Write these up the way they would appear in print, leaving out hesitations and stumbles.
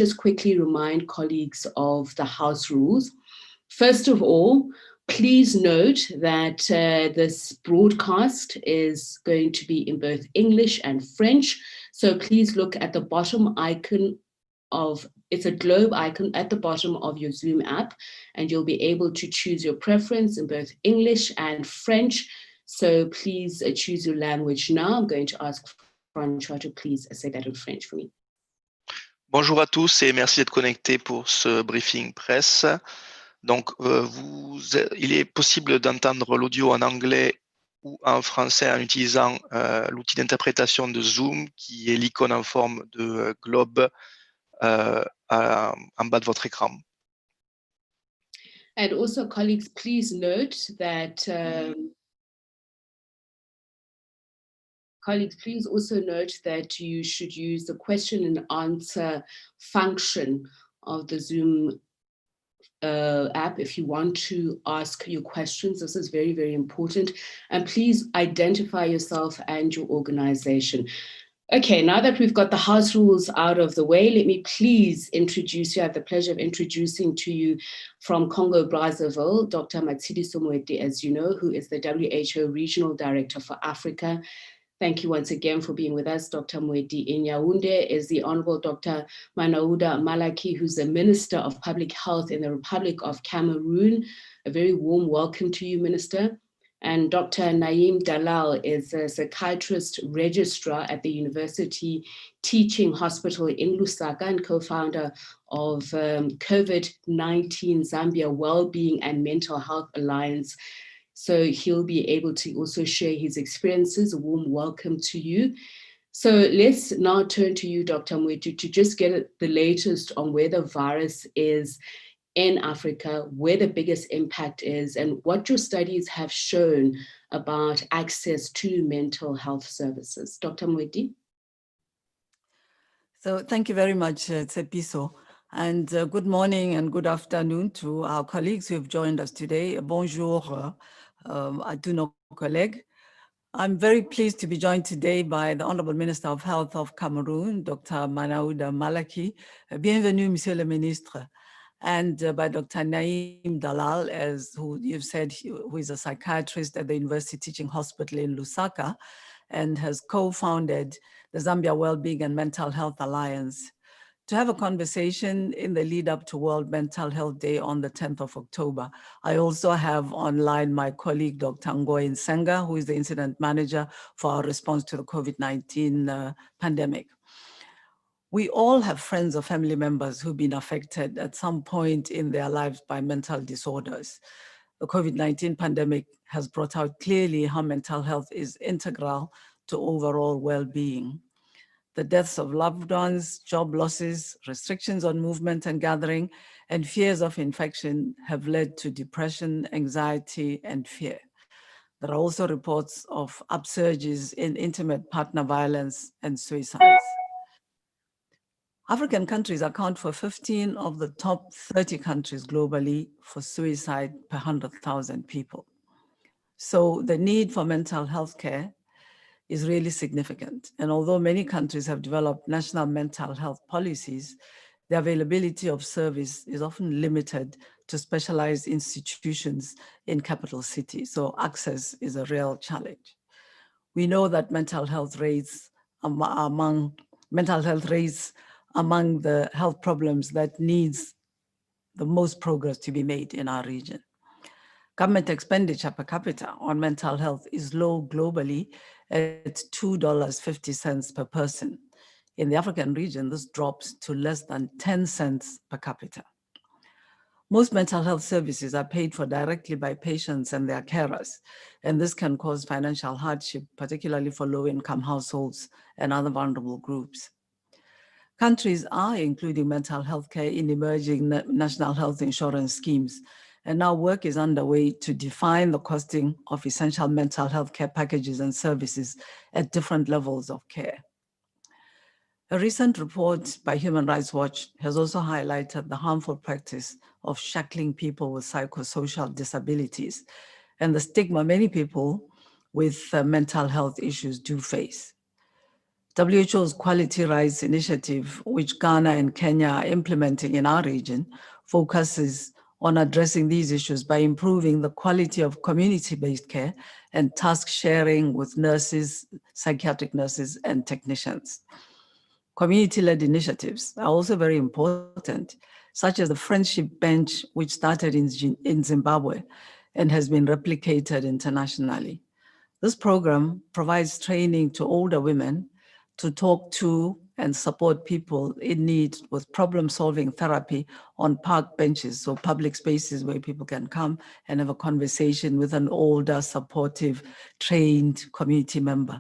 just quickly remind colleagues of the house rules. First of all, please note that this broadcast is going to be in both English and French. So please look at the bottom icon it's a globe icon at the bottom of your Zoom app, and you'll be able to choose your preference in both English and French. So please choose your language now. I'm going to ask Francois to please say that in French for me. Bonjour à tous et merci d'être connectés pour ce briefing presse. Donc, il est possible d'entendre l'audio en anglais ou en français en utilisant l'outil d'interprétation de Zoom qui est l'icône en forme de globe en bas de votre écran. And also, colleagues, please note that please also note that you should use the question and answer function of the Zoom app if you want to ask your questions. This is very, very important. And please identify yourself and your organization. Okay, now that we've got the house rules out of the way, let me please introduce you. I have the pleasure of introducing to you from Congo, Brazzaville, Dr. Matshidiso Moeti, as you know, who is the WHO Regional Director for Africa. Thank you once again for being with us, Dr. Moeti. In Yaoundé is the Honorable Dr. Manauda Malaki, who's the Minister of Public Health in the Republic of Cameroon. A very warm welcome to you, Minister. And Dr. Naim Dalal is a psychiatrist registrar at the University Teaching Hospital in Lusaka and co-founder of COVID-19 Zambia Wellbeing and Mental Health Alliance. So he'll be able to also share his experiences. A warm welcome to you. So let's now turn to you, Dr. Moeti, to just get the latest on where the virus is in Africa, where the biggest impact is, and what your studies have shown about access to mental health services. Dr. Moeti? So thank you very much, Tsepiso. And good morning and good afternoon to our colleagues who have joined us today. Bonjour à tous nos collègues. I'm very pleased to be joined today by the Honorable Minister of Health of Cameroon, Dr. Manauda Malaki. Bienvenue, Monsieur le Ministre. And by Dr. Naim Dalal, who you've said, who is a psychiatrist at the University Teaching Hospital in Lusaka and has co-founded the Zambia Wellbeing and Mental Health Alliance, to have a conversation in the lead up to World Mental Health Day on the 10th of October. I also have online my colleague, Dr. Ngoy Nsenga, who is the incident manager for our response to the COVID-19 pandemic. We all have friends or family members who've been affected at some point in their lives by mental disorders. The COVID-19 pandemic has brought out clearly how mental health is integral to overall well-being. The deaths of loved ones, job losses, restrictions on movement and gathering, and fears of infection have led to depression, anxiety, and fear. There are also reports of upsurges in intimate partner violence and suicides. African countries account for 15 of the top 30 countries globally for suicide per 100,000 people. So the need for mental health care is really significant. And although many countries have developed national mental health policies, the availability of service is often limited to specialized institutions in capital cities. So access is a real challenge. We know that mental health rates among the health problems that needs the most progress to be made in our region. Government expenditure per capita on mental health is low globally at $2.50 per person. In the African region, this drops to less than 10 cents per capita. Most mental health services are paid for directly by patients and their carers, and this can cause financial hardship, particularly for low-income households and other vulnerable groups. Countries are including mental health care in emerging national health insurance schemes, and now work is underway to define the costing of essential mental health care packages and services at different levels of care. A recent report by Human Rights Watch has also highlighted the harmful practice of shackling people with psychosocial disabilities and the stigma many people with mental health issues do face. WHO's Quality Rights Initiative, which Ghana and Kenya are implementing in our region, focuses on addressing these issues by improving the quality of community-based care and task sharing with nurses, psychiatric nurses, and technicians. Community-led initiatives are also very important, such as the Friendship Bench, which started in Zimbabwe and has been replicated internationally. This program provides training to older women to talk to and support people in need with problem-solving therapy on park benches, so public spaces where people can come and have a conversation with an older, supportive, trained community member.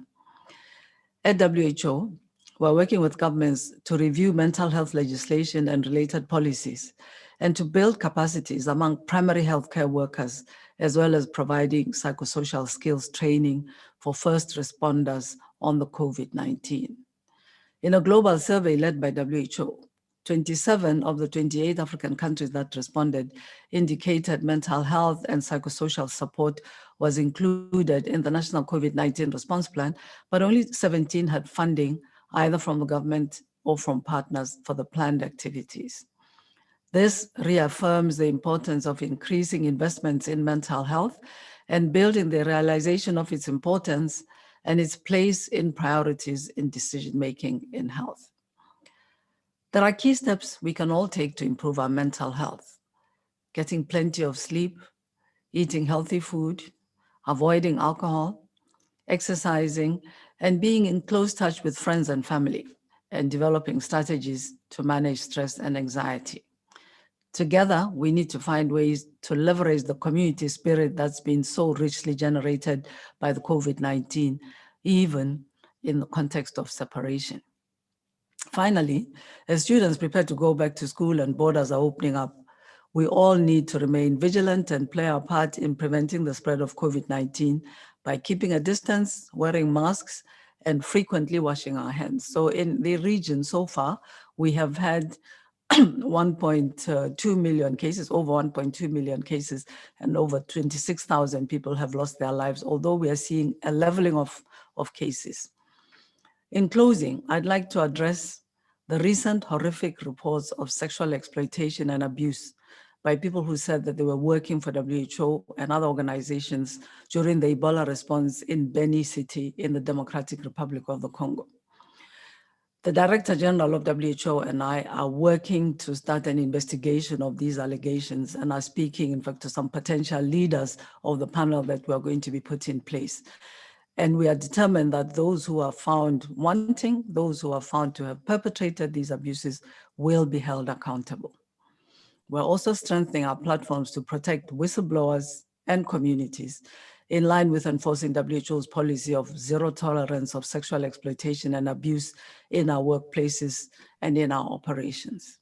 At WHO, we're working with governments to review mental health legislation and related policies, and to build capacities among primary healthcare workers, as well as providing psychosocial skills training for first responders on the COVID-19. In a global survey led by WHO, 27 of the 28 African countries that responded indicated mental health and psychosocial support was included in the national COVID-19 response plan, but only 17 had funding either from the government or from partners for the planned activities. This reaffirms the importance of increasing investments in mental health and building the realization of its importance and its place in priorities in decision-making in health. There are key steps we can all take to improve our mental health: getting plenty of sleep, eating healthy food, avoiding alcohol, exercising, and being in close touch with friends and family, and developing strategies to manage stress and anxiety. Together, we need to find ways to leverage the community spirit that's been so richly generated by the COVID-19, even in the context of separation. Finally, as students prepare to go back to school and borders are opening up, we all need to remain vigilant and play our part in preventing the spread of COVID-19 by keeping a distance, wearing masks, and frequently washing our hands. So in the region so far, we have had 1.2 million cases, over 1.2 million cases, and over 26,000 people have lost their lives, although we are seeing a leveling of cases. In closing, I'd like to address the recent horrific reports of sexual exploitation and abuse by people who said that they were working for WHO and other organizations during the Ebola response in Beni City in the Democratic Republic of the Congo. The Director General of WHO and I are working to start an investigation of these allegations and are speaking, in fact, to some potential leaders of the panel that we are going to be put in place. And we are determined that those who are found wanting, those who are found to have perpetrated these abuses will be held accountable. We're also strengthening our platforms to protect whistleblowers and communities in line with enforcing WHO's policy of zero tolerance of sexual exploitation and abuse in our workplaces and in our operations.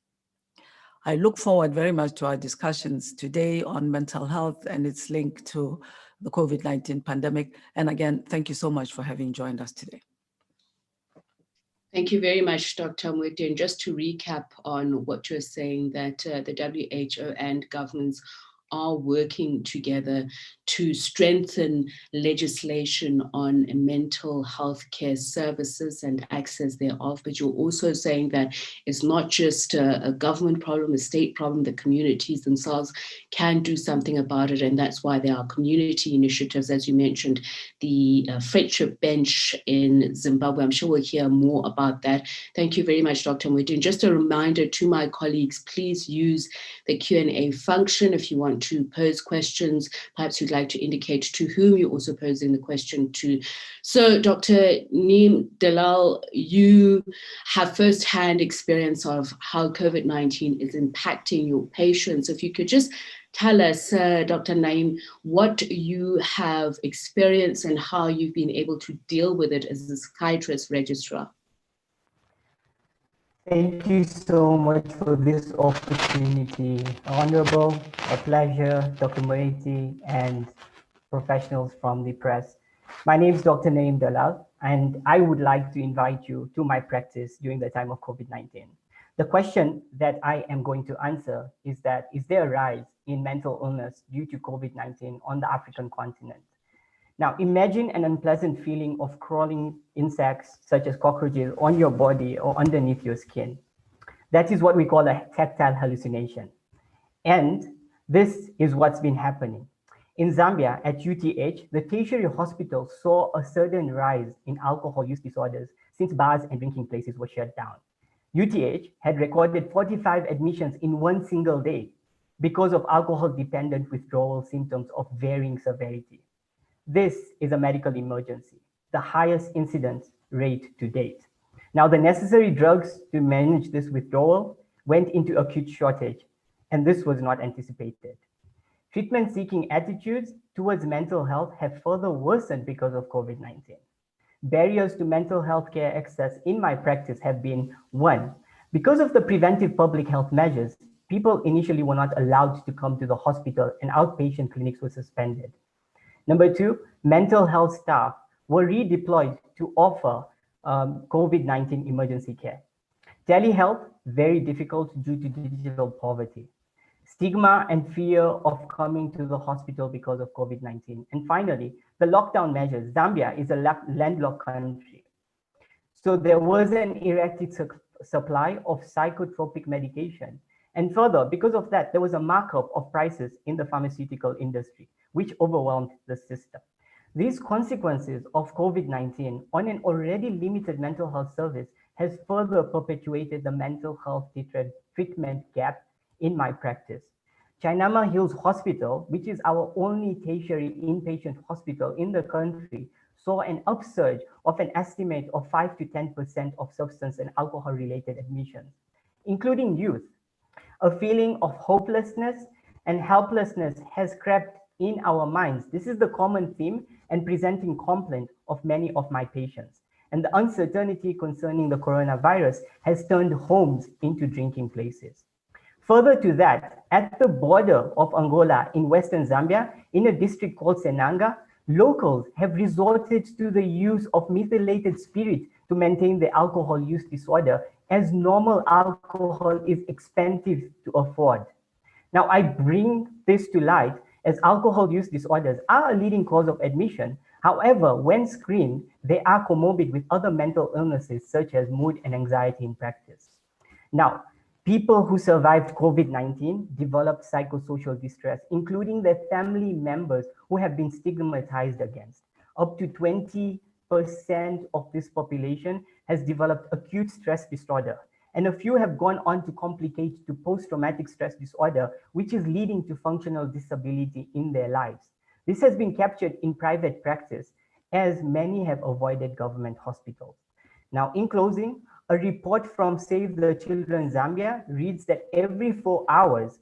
I look forward very much to our discussions today on mental health and its link to the COVID-19 pandemic. And again, thank you so much for having joined us today. Thank you very much, Dr. Mwete. And just to recap on what you're saying, that the WHO and governments are working together to strengthen legislation on mental health care services and access thereof. But you're also saying that it's not just a government problem, a state problem, the communities themselves can do something about it. And that's why there are community initiatives, as you mentioned, the Friendship Bench in Zimbabwe. I'm sure we'll hear more about that. Thank you very much, Dr. Mwete. And just a reminder to my colleagues, please use the Q&A function if you want to pose questions. Perhaps you'd like to indicate to whom you're also posing the question to. So Dr. Neem Dalal, you have firsthand experience of how COVID-19 is impacting your patients. If you could just tell us, Dr. Naim, what you have experienced and how you've been able to deal with it as a psychiatrist registrar. Thank you so much for this opportunity. Honorable, a pleasure, Dr. Moeti and professionals from the press. My name is Dr. Naim Dalal, and I would like to invite you to my practice during the time of COVID-19. The question that I am going to answer is that, is there a rise in mental illness due to COVID-19 on the African continent? Now, imagine an unpleasant feeling of crawling insects such as cockroaches on your body or underneath your skin. That is what we call a tactile hallucination. And this is what's been happening. In Zambia, at UTH, the tertiary hospital saw a sudden rise in alcohol use disorders since bars and drinking places were shut down. UTH had recorded 45 admissions in one single day because of alcohol-dependent withdrawal symptoms of varying severity. This is a medical emergency, the highest incidence rate to date. Now, the necessary drugs to manage this withdrawal went into acute shortage, and this was not anticipated. Treatment-seeking attitudes towards mental health have further worsened because of COVID-19. Barriers to mental health care access in my practice have been: one, because of the preventive public health measures, people initially were not allowed to come to the hospital and outpatient clinics were suspended. Number two, mental health staff were redeployed to offer COVID-19 emergency care. Telehealth, very difficult due to digital poverty. Stigma and fear of coming to the hospital because of COVID-19. And finally, the lockdown measures. Zambia is a landlocked country. So there was an erratic supply of psychotropic medication. And further, because of that, there was a markup of prices in the pharmaceutical industry, which overwhelmed the system. These consequences of COVID-19 on an already limited mental health service has further perpetuated the mental health treatment gap in my practice. Chainama Hills Hospital, which is our only tertiary inpatient hospital in the country, saw an upsurge of an estimate of 5 to 10% of substance and alcohol-related admissions, including youth. A feeling of hopelessness and helplessness has crept in our minds. This is the common theme and presenting complaint of many of my patients. And the uncertainty concerning the coronavirus has turned homes into drinking places. Further to that, at the border of Angola in Western Zambia, in a district called Senanga, locals have resorted to the use of methylated spirit to maintain the alcohol use disorder, as normal alcohol is expensive to afford. Now, I bring this to light as alcohol use disorders are a leading cause of admission. However, when screened, they are comorbid with other mental illnesses such as mood and anxiety in practice. Now, people who survived COVID-19 developed psychosocial distress, including their family members who have been stigmatized against. Up to 20% of this population has developed acute stress disorder, and a few have gone on to complicate to post-traumatic stress disorder, which is leading to functional disability in their lives. This has been captured in private practice, as many have avoided government hospitals. Now, in closing, a report from Save the Children Zambia reads that every 4 hours,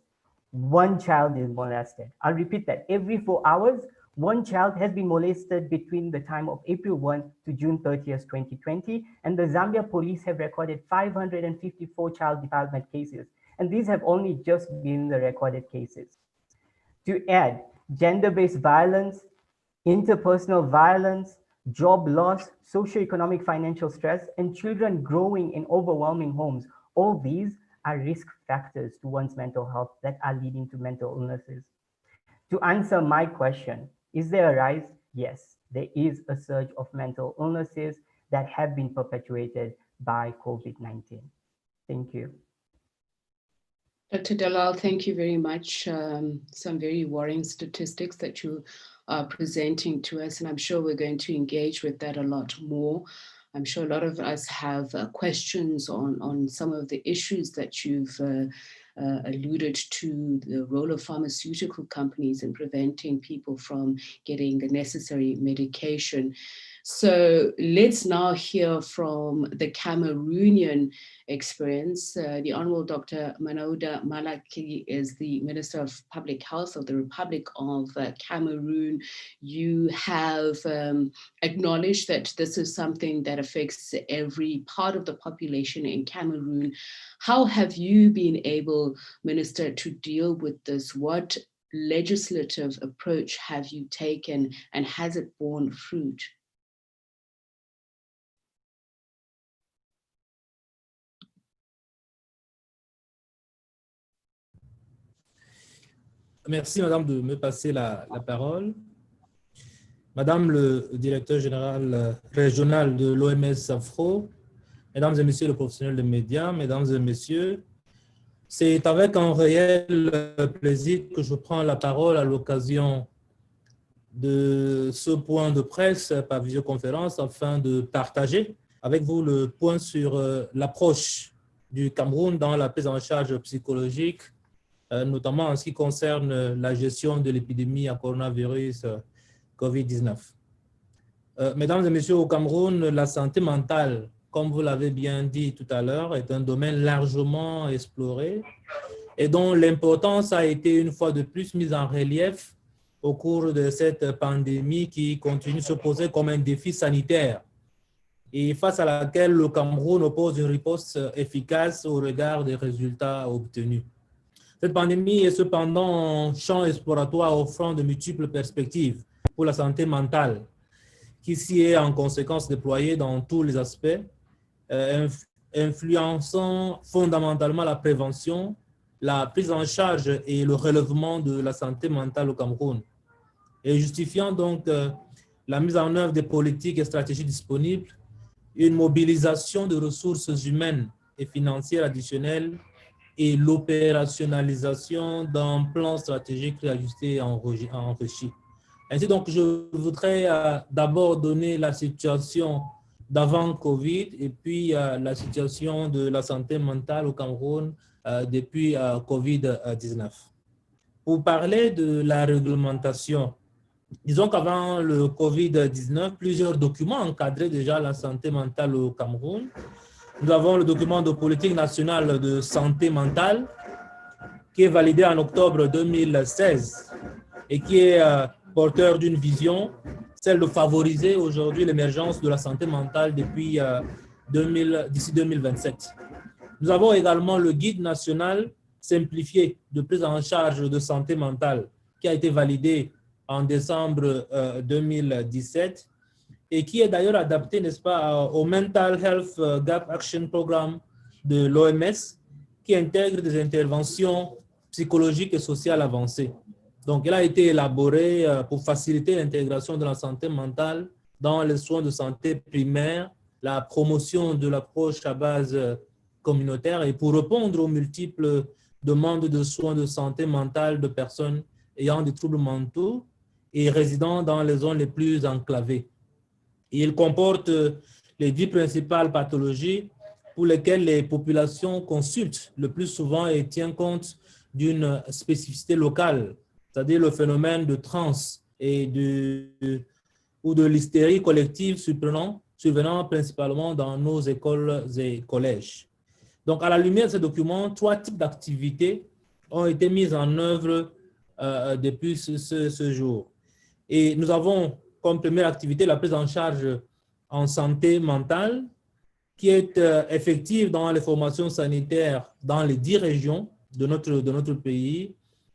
one child is molested. I'll repeat that. Every 4 hours, one child has been molested between the time of April 1 to June 30th, 2020. And the Zambia police have recorded 554 child development cases. And these have only just been the recorded cases. To add, gender-based violence, interpersonal violence, job loss, socioeconomic financial stress, and children growing in overwhelming homes, all these are risk factors to one's mental health that are leading to mental illnesses. To answer my question, is there a rise? Yes, there is a surge of mental illnesses that have been perpetuated by COVID-19. Thank you. Dr. Dalal, thank you very much. Some very worrying statistics that you are presenting to us, and I'm sure we're going to engage with that a lot more. I'm sure a lot of us have questions on some of the issues that you've alluded to, the role of pharmaceutical companies in preventing people from getting the necessary medication. So let's now hear from the Cameroonian experience. The Honorable Dr. Manouda Malaki is the Minister of Public Health of the Republic of Cameroon. You have acknowledged that this is something that affects every part of the population in Cameroon. How have you been able, Minister, to deal with this? What legislative approach have you taken, and has it borne fruit? Merci, Madame, de me passer la parole. Madame le directeur général régional de l'OMS Afro, Mesdames et Messieurs les professionnels des médias, Mesdames et Messieurs, c'est avec un réel plaisir que je prends la parole à l'occasion de ce point de presse par visioconférence afin de partager avec vous le point sur l'approche du Cameroun dans la prise en charge psychologique, notamment en ce qui concerne la gestion de l'épidémie à coronavirus COVID-19. Mesdames et messieurs, au Cameroun, la santé mentale, comme vous l'avez bien dit tout à l'heure, est un domaine largement exploré et dont l'importance a été une fois de plus mise en relief au cours de cette pandémie qui continue de se poser comme un défi sanitaire et face à laquelle le Cameroun oppose une riposte efficace au regard des résultats obtenus. Cette pandémie est cependant un champ exploratoire offrant de multiples perspectives pour la santé mentale, qui s'y est en conséquence déployée dans tous les aspects, influençant fondamentalement la prévention, la prise en charge et le relèvement de la santé mentale au Cameroun, et justifiant donc la mise en œuvre des politiques et stratégies disponibles, une mobilisation de ressources humaines et financières additionnelles et l'opérationnalisation d'un plan stratégique réajusté et enrichi. Ainsi donc, je voudrais d'abord donner la situation d'avant Covid et puis la situation de la santé mentale au Cameroun depuis Covid-19. Pour parler de la réglementation, disons qu'avant le Covid-19, plusieurs documents encadraient déjà la santé mentale au Cameroun. Nous avons le document de politique nationale de santé mentale qui est validé en octobre 2016 et qui est porteur d'une vision, celle de favoriser aujourd'hui l'émergence de la santé mentale d'ici 2027. Nous avons également le guide national simplifié de prise en charge de santé mentale qui a été validé en décembre 2017 et qui est d'ailleurs adapté, n'est-ce pas, au Mental Health Gap Action Programme de l'OMS qui intègre des interventions psychologiques et sociales avancées. Donc, il a été élaboré pour faciliter l'intégration de la santé mentale dans les soins de santé primaires, la promotion de l'approche à base communautaire et pour répondre aux multiples demandes de soins de santé mentale de personnes ayant des troubles mentaux et résidant dans les zones les plus enclavées. Il comporte les 10 principales pathologies pour lesquelles les populations consultent le plus souvent et tiennent compte d'une spécificité locale, c'est-à-dire le phénomène de transe ou de l'hystérie collective survenant principalement dans nos écoles et collèges. Donc, à la lumière de ces documents, 3 types d'activités ont été mises en œuvre depuis ce jour. Et nous avons comme première activité la prise en charge en santé mentale qui est effective dans les formations sanitaires dans les 10 régions de notre pays,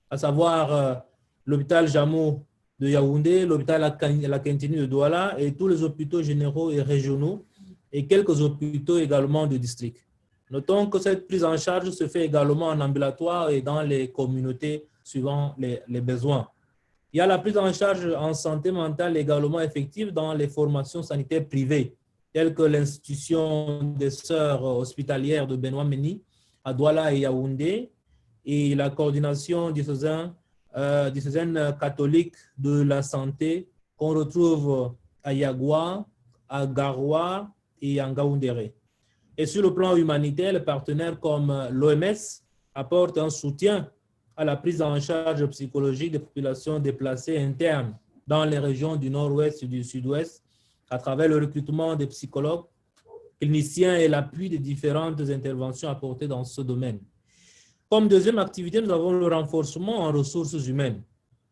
à savoir l'hôpital Jameau de Yaoundé, l'hôpital La Quintini de Douala et tous les hôpitaux généraux et régionaux et quelques hôpitaux également de district. Notons que cette prise en charge se fait également en ambulatoire et dans les communautés suivant les besoins. Il y a la prise en charge en santé mentale également effective dans les formations sanitaires privées, telles que l'institution des sœurs hospitalières de Benoît Mendy à Douala et Yaoundé et la coordination diocésaine catholique de la santé qu'on retrouve à Yagua, à Garoua et à Ngaoundéré. Et sur le plan humanitaire, les partenaires comme l'OMS apportent un soutien à la prise en charge psychologique des populations déplacées internes dans les régions du nord-ouest et du sud-ouest à travers le recrutement des psychologues, cliniciens et l'appui des différentes interventions apportées dans ce domaine. Comme deuxième activité, nous avons le renforcement en ressources humaines.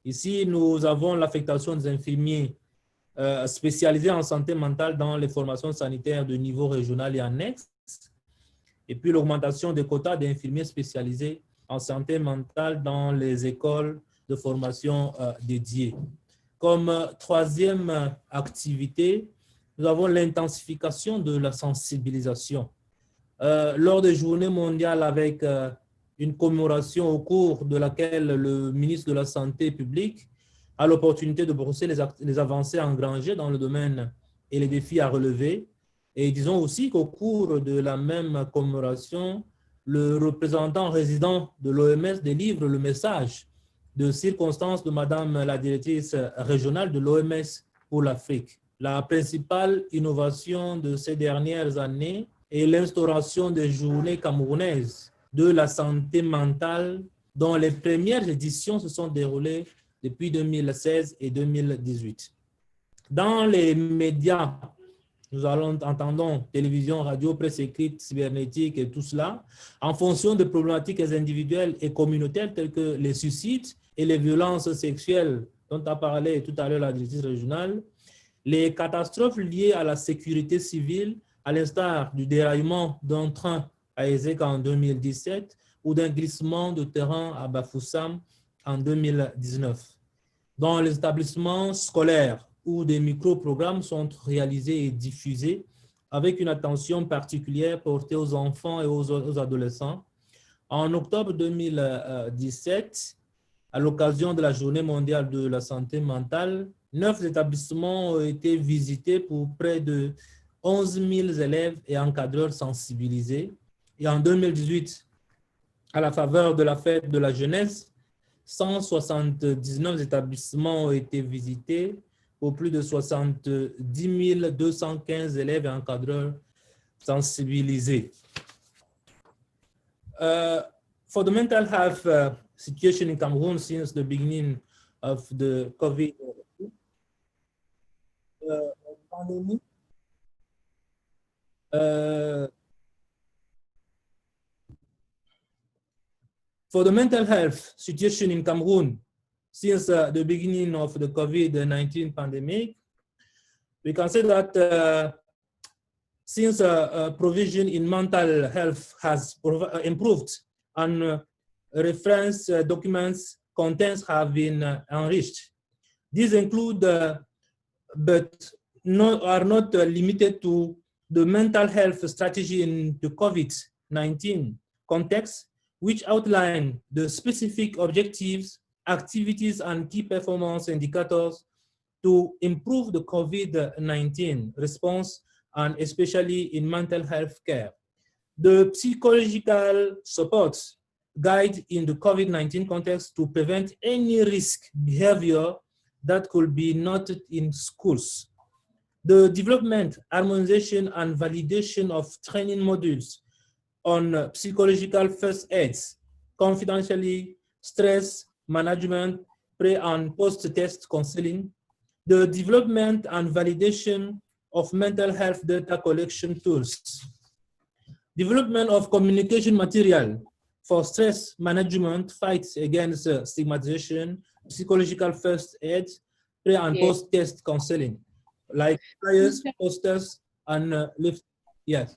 Ici, nous avons l'affectation des infirmiers spécialisés en santé mentale dans les formations sanitaires de niveau régional et annexe, et puis l'augmentation des quotas d'infirmiers spécialisés en santé mentale dans les écoles de formation dédiées. Comme troisième activité, nous avons l'intensification de la sensibilisation. Lors des journées mondiales avec une commémoration au cours de laquelle le ministre de la Santé publique à l'opportunité de brosser les avancées engrangées dans le domaine et les défis à relever. Et disons aussi qu'au cours de la même commémoration, le représentant résident de l'OMS délivre le message de circonstance de Madame la directrice régionale de l'OMS pour l'Afrique. La principale innovation de ces dernières années est l'instauration des journées camerounaises de la santé mentale, dont les premières éditions se sont déroulées depuis 2016 et 2018. Dans les médias, nous entendons télévision, radio, presse écrite, cybernétique et tout cela, en fonction de problématiques individuelles et communautaires telles que les suicides et les violences sexuelles dont a parlé tout à l'heure la directrice régionale, les catastrophes liées à la sécurité civile, à l'instar du déraillement d'un train à Ezek en 2017 ou d'un glissement de terrain à Bafoussam en 2019. Dans les établissements scolaires, où des micro-programmes sont réalisés et diffusés avec une attention particulière portée aux enfants et aux adolescents. En octobre 2017, à l'occasion de la Journée mondiale de la santé mentale, 9 établissements ont été visités pour près de 11 000 élèves et encadreurs sensibilisés. Et en 2018, à la faveur de la fête de la jeunesse, 179 établissements ont été visités pour plus de 70 215 élèves et encadreurs sensibilisés. For the mental health situation in Cameroon since the beginning of the COVID pandemic, for the mental health situation in Cameroon since the beginning of the COVID-19 pandemic, we can say that since provision in mental health has improved and reference documents contents have been enriched. These include, but are not limited to the mental health strategy in the COVID-19 context, which outline the specific objectives, activities, and key performance indicators to improve the COVID-19 response, and especially in mental health care. The psychological support guide in the COVID-19 context to prevent any risk behavior that could be noted in schools. The development, harmonization, and validation of training modules on psychological first aids, confidentially, stress management, pre- and post-test counseling, the development and validation of mental health data collection tools, development of communication material for stress management, fights against stigmatization, psychological first aid, pre- and post-test counseling, like flyers, posters, and lift. Yes.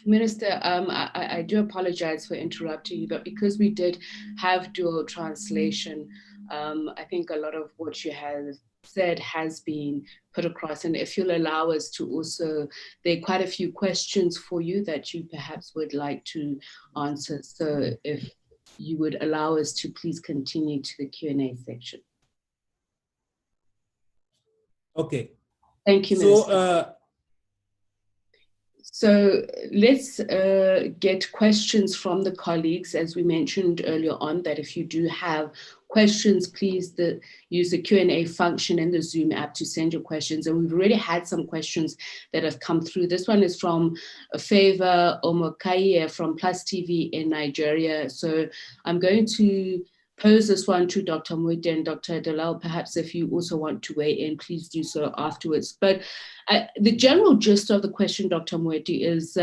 Minister, I do apologize for interrupting you, but because we did have dual translation, I think a lot of what you have said has been put across. And if you'll allow us to also, there are quite a few questions for you that you perhaps would like to answer. So if you would allow us to please continue to the Q&A section. Okay. Thank you, Minister. So let's get questions from the colleagues. As we mentioned earlier on, that if you do have questions, please use the Q&A function in the Zoom app to send your questions. And we've already had some questions that have come through. This one is from Favor Omokaye from Plus TV in Nigeria. So I'm going to pose this one to Dr. Mwede and Dr. Delal. Perhaps if you also want to weigh in, please do so afterwards. But the general gist of the question, Dr. Mwede, is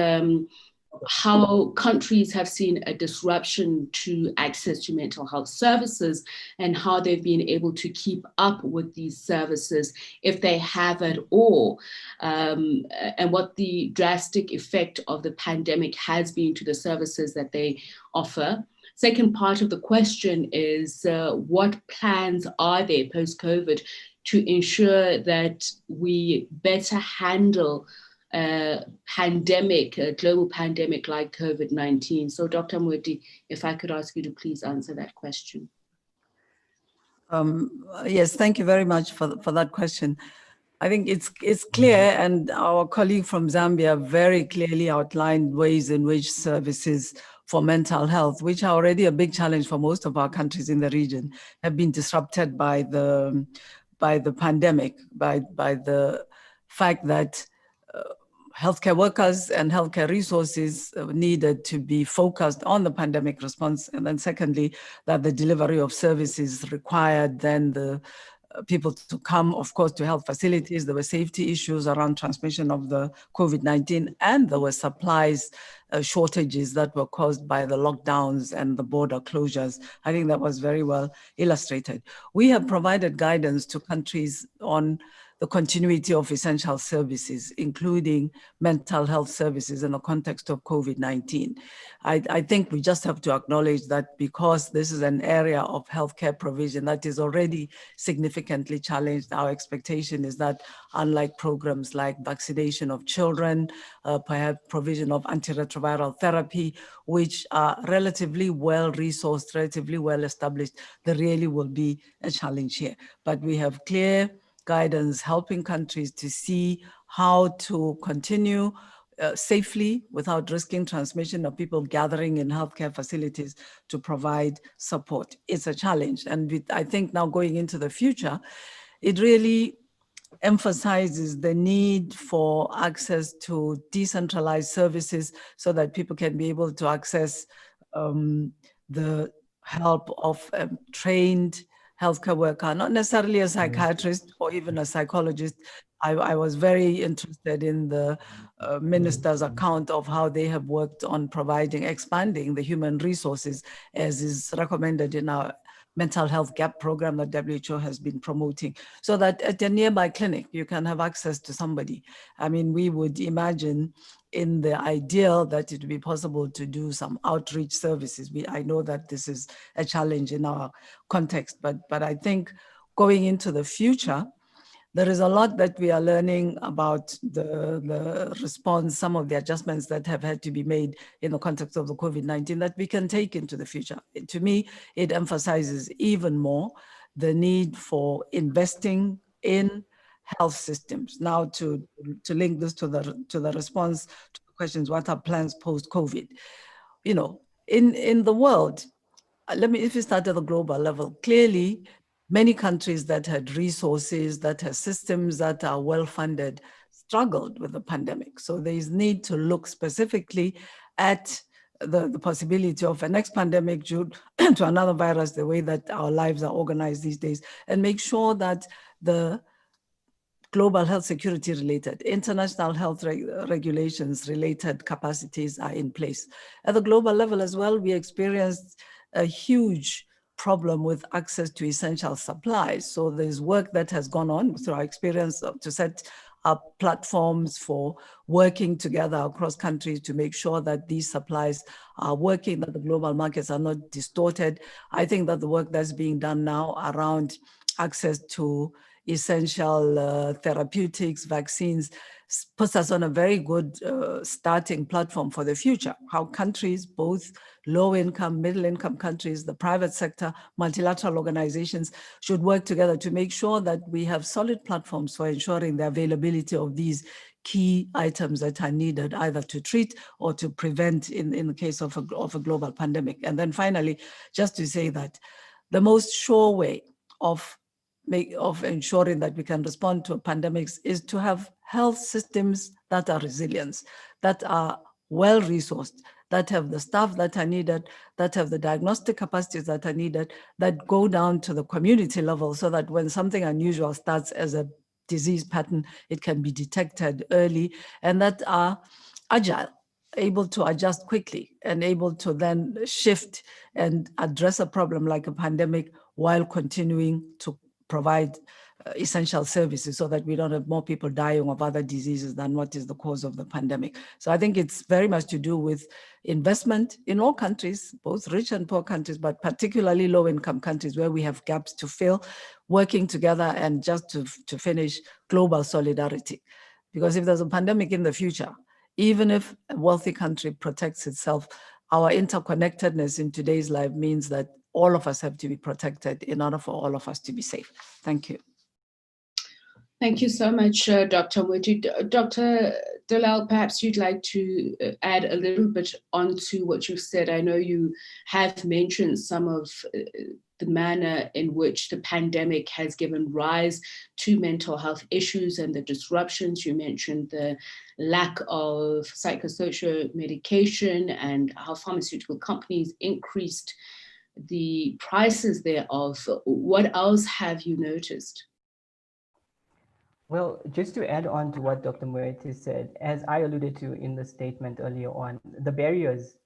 how countries have seen a disruption to access to mental health services and how they've been able to keep up with these services, if they have at all, and what the drastic effect of the pandemic has been to the services that they offer. Second part of the question is what plans are there post-COVID to ensure that we better handle a pandemic, a global pandemic like COVID-19? So Dr. Mwede, if I could ask you to please answer that question. Yes, thank you very much for that question. I think it's clear, and our colleague from Zambia very clearly outlined ways in which services for mental health, which are already a big challenge for most of our countries in the region, have been disrupted by the pandemic, by the fact that healthcare workers and healthcare resources needed to be focused on the pandemic response. And then secondly, that the delivery of services required then the people to come, of course, to health facilities. There were safety issues around transmission of the COVID-19, and there were supplies shortages that were caused by the lockdowns and the border closures. I think that was very well illustrated. We have provided guidance to countries on the continuity of essential services, including mental health services in the context of COVID-19. I think we just have to acknowledge that because this is an area of healthcare provision that is already significantly challenged, our expectation is that unlike programs like vaccination of children, perhaps provision of antiretroviral therapy, which are relatively well-resourced, relatively well-established, there really will be a challenge here. But we have clear guidance helping countries to see how to continue safely without risking transmission of people gathering in healthcare facilities to provide support. It's a challenge. And I think now going into the future, it really emphasizes the need for access to decentralized services so that people can be able to access the help of a trained healthcare worker, not necessarily a psychiatrist or even a psychologist. I was very interested in the minister's account of how they have worked on expanding the human resources as is recommended in our mental health gap program that WHO has been promoting, so that at a nearby clinic, you can have access to somebody. I mean, we would imagine in the ideal that it would be possible to do some outreach services. I know that this is a challenge in our context, but I think going into the future, there is a lot that we are learning about the response, some of the adjustments that have had to be made in the context of the COVID-19 that we can take into the future. To me, it emphasizes even more the need for investing in health systems. Now, to link this to the response to the questions, what are plans post-COVID? You know, in the world, if we start at the global level, clearly, many countries that had resources, that had systems that are well-funded, struggled with the pandemic. So there is need to look specifically at the possibility of a next pandemic due to another virus, the way that our lives are organized these days, and make sure that the global health security related, international health regulations related capacities are in place. At the global level as well, we experienced a huge problem with access to essential supplies. So there's work that has gone on through our experience to set up platforms for working together across countries to make sure that these supplies are working, that the global markets are not distorted. I think that the work that's being done now around access to essential therapeutics, vaccines, puts us on a very good starting platform for the future. How countries, both low-income, middle-income countries, the private sector, multilateral organizations should work together to make sure that we have solid platforms for ensuring the availability of these key items that are needed either to treat or to prevent in the case of a global pandemic. And then finally, just to say that the most sure way of ensuring that we can respond to pandemics is to have health systems that are resilient, that are well-resourced, that have the staff that are needed, that have the diagnostic capacities that are needed, that go down to the community level so that when something unusual starts as a disease pattern, it can be detected early, and that are agile, able to adjust quickly and able to then shift and address a problem like a pandemic while continuing to provide essential services so that we don't have more people dying of other diseases than what is the cause of the pandemic. So I think it's very much to do with investment in all countries, both rich and poor countries, but particularly low-income countries where we have gaps to fill, working together and just to finish global solidarity. Because if there's a pandemic in the future, even if a wealthy country protects itself, our interconnectedness in today's life means that all of us have to be protected in order for all of us to be safe. Thank you. Thank you so much, Dr. Mwiti. Dr. Dalal, perhaps you'd like to add a little bit onto what you've said. I know you have mentioned some of the manner in which the pandemic has given rise to mental health issues and the disruptions. You mentioned the lack of psychosocial medication and how pharmaceutical companies increased the prices thereof. What else have you noticed? Well, just to add on to what Dr. Moretti said, as I alluded to in the statement earlier on, the barriers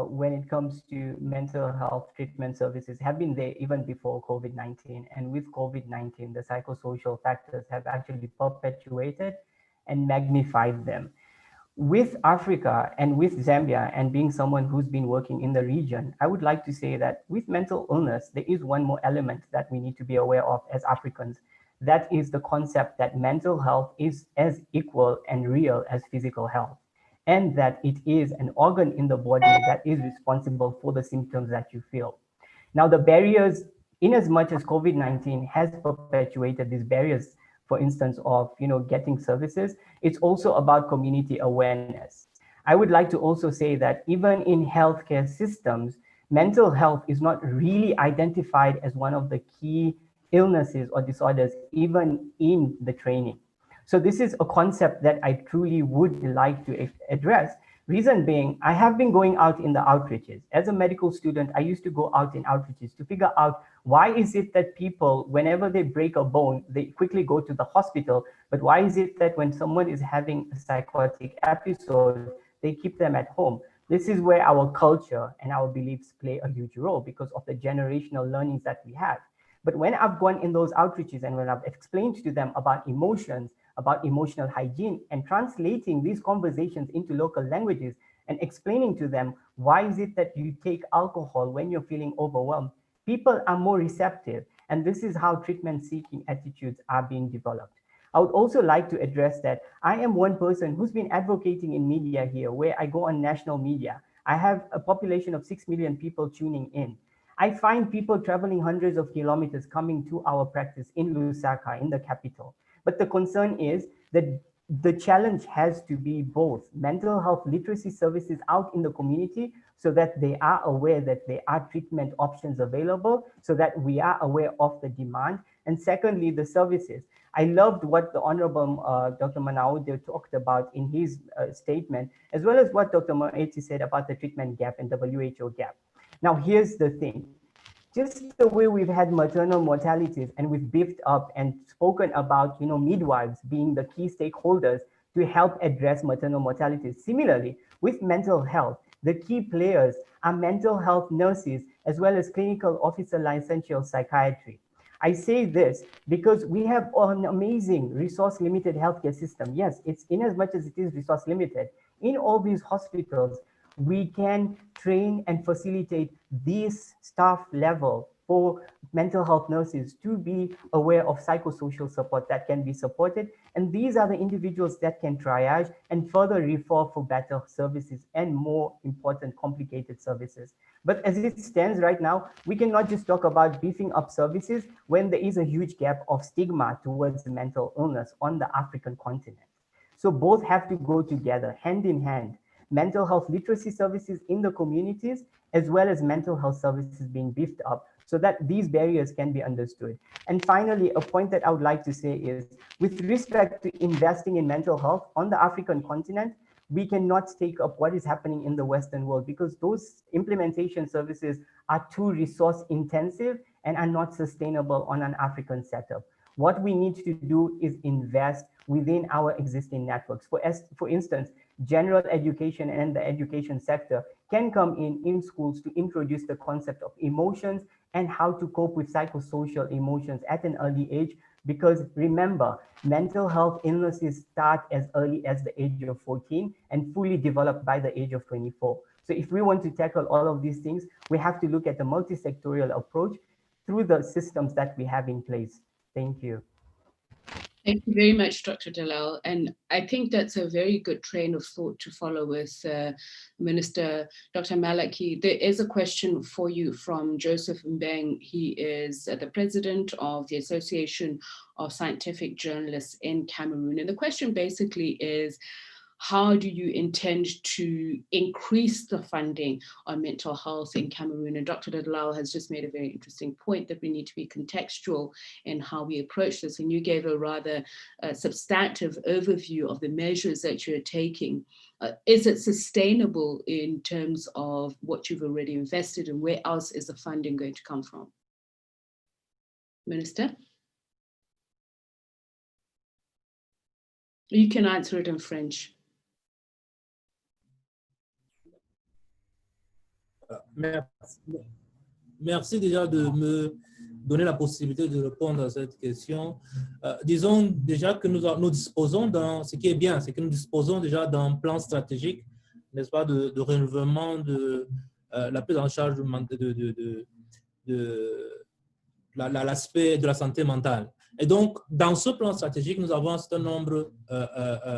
when it comes to mental health treatment services have been there even before COVID-19. And with COVID-19, the psychosocial factors have actually perpetuated and magnified them. With Africa and with Zambia, and being someone who's been working in the region, I would like to say that with mental illness, there is one more element that we need to be aware of as Africans. That is the concept that mental health is as equal and real as physical health, and that it is an organ in the body that is responsible for the symptoms that you feel. Now, the barriers, in as much as COVID-19 has perpetuated these barriers, for instance, of getting services, it's also about community awareness. I would like to also say that even in healthcare systems, mental health is not really identified as one of the key illnesses or disorders, even in the training. So this is a concept that I truly would like to address. Reason being, I have been going out in the outreaches. As a medical student, I used to go out in outreaches to figure out why is it that people, whenever they break a bone, they quickly go to the hospital, but why is it that when someone is having a psychotic episode, they keep them at home? This is where our culture and our beliefs play a huge role because of the generational learnings that we have. But when I've gone in those outreaches and when I've explained to them about emotions, about emotional hygiene, and translating these conversations into local languages and explaining to them, why is it that you take alcohol when you're feeling overwhelmed? People are more receptive, and this is how treatment-seeking attitudes are being developed. I would also like to address that I am one person who's been advocating in media here, where I go on national media. I have a population of 6 million people tuning in. I find people traveling hundreds of kilometers coming to our practice in Lusaka, in the capital. But the concern is that the challenge has to be both mental health literacy services out in the community so that they are aware that there are treatment options available, so that we are aware of the demand. And secondly, the services. I loved what the Honorable Dr. Manaude talked about in his statement, as well as what Dr. Moeti said about the treatment gap and WHO gap. Now, here's the thing. Just the way we've had maternal mortalities and we've beefed up and spoken about, midwives being the key stakeholders to help address maternal mortalities. Similarly, with mental health, the key players are mental health nurses, as well as clinical officer licensure psychiatry. I say this because we have an amazing resource-limited healthcare system. Yes, it's in as much as it is resource-limited. In all these hospitals, we can train and facilitate this staff level for mental health nurses to be aware of psychosocial support that can be supported. And these are the individuals that can triage and further refer for better services and more important, complicated services. But as it stands right now, we cannot just talk about beefing up services when there is a huge gap of stigma towards mental illness on the African continent. So both have to go together, hand in hand. Mental health literacy services in the communities, as well as mental health services being beefed up so that these barriers can be understood. And finally, a point that I would like to say is, with respect to investing in mental health on the African continent, we cannot take up what is happening in the Western world because those implementation services are too resource intensive and are not sustainable on an African setup. What we need to do is invest within our existing networks. For instance, general education and the education sector can come in schools to introduce the concept of emotions and how to cope with psychosocial emotions at an early age. Because remember, mental health illnesses start as early as the age of 14 and fully develop by the age of 24. So if we want to tackle all of these things, we have to look at the multi-sectorial approach through the systems that we have in place. Thank you. Thank you very much, Dr. Dalal. And I think that's a very good train of thought to follow with Minister Dr. Malaki. There is a question for you from Joseph Mbeng. He is the president of the Association of Scientific Journalists in Cameroon. And the question basically is, how do you intend to increase the funding on mental health in Cameroon? And Dr. Dalal has just made a very interesting point that we need to be contextual in how we approach this. And you gave a rather substantive overview of the measures that you're taking. Is it sustainable in terms of what you've already invested, and where else is the funding going to come from? Minister? You can answer it in French. Merci déjà de me donner la possibilité de répondre à cette question. Disons déjà que nous disposons ce qui est bien, c'est que nous disposons déjà d'un plan stratégique, n'est-ce pas, de renouvellement de la prise en charge de l'aspect de la santé mentale. Et donc, dans ce plan stratégique, nous avons un certain nombre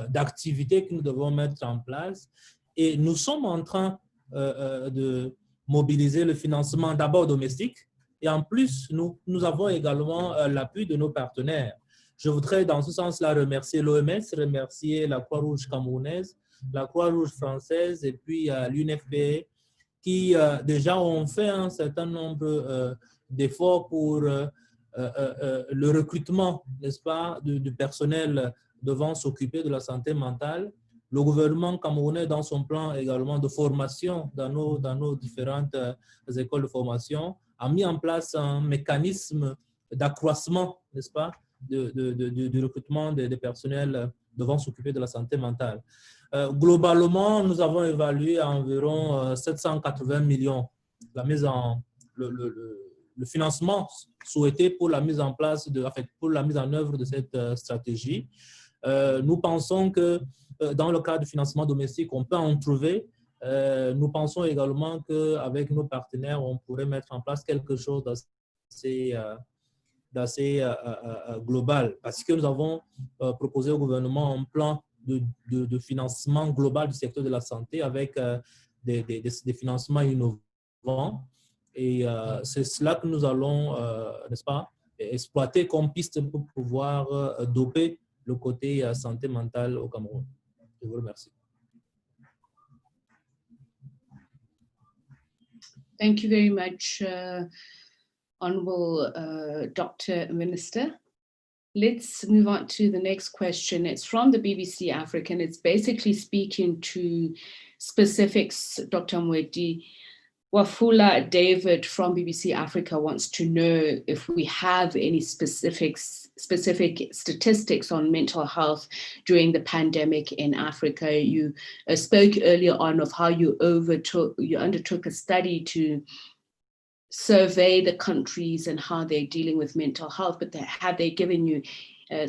d'activités que nous devons mettre en place, et nous sommes en train de mobiliser le financement d'abord domestique, et en plus, nous avons également l'appui de nos partenaires. Je voudrais dans ce sens-là remercier l'OMS, remercier la Croix-Rouge camerounaise, la Croix-Rouge française et puis l'UNFPA, qui déjà ont fait un certain nombre d'efforts pour le recrutement, n'est-ce pas, du personnel devant s'occuper de la santé mentale. Le gouvernement camerounais, dans son plan également de formation dans nos différentes écoles de formation, a mis en place un mécanisme d'accroissement, n'est-ce pas, du recrutement des personnels devant s'occuper de la santé mentale. Globalement, nous avons évalué à environ 780 millions le financement souhaité pour la mise en place, pour la mise en œuvre de cette stratégie. Nous pensons que dans le cadre du financement domestique, on peut en trouver. Nous pensons également qu'avec nos partenaires, on pourrait mettre en place quelque chose d'assez global, parce que nous avons proposé au gouvernement un plan de financement global du secteur de la santé avec des financements innovants. Et c'est cela que nous allons, n'est-ce pas, exploiter comme piste pour pouvoir doper le côté santé mentale au Cameroun. Je vous remercie. Thank you very much, Honorable Dr. Minister. Let's move on to the next question. It's from the BBC Africa, and it's basically speaking to specifics. Dr. Mwedi Wafula David from BBC Africa wants to know if we have any specific statistics on mental health during the pandemic in Africa. You spoke earlier on of how you undertook a study to survey the countries and how they're dealing with mental health, but have they given you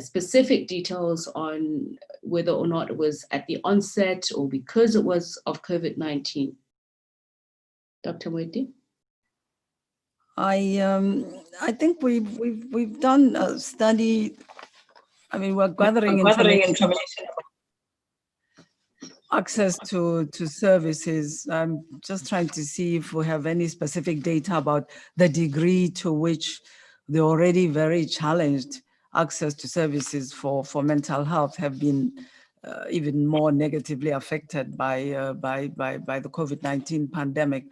specific details on whether or not it was at the onset or because it was of COVID-19? Dr. Mwedi? I think we've done a study. I mean, we're gathering information. Access to services. I'm just trying to see if we have any specific data about the degree to which the already very challenged access to services for mental health have been even more negatively affected by the COVID-19 pandemic.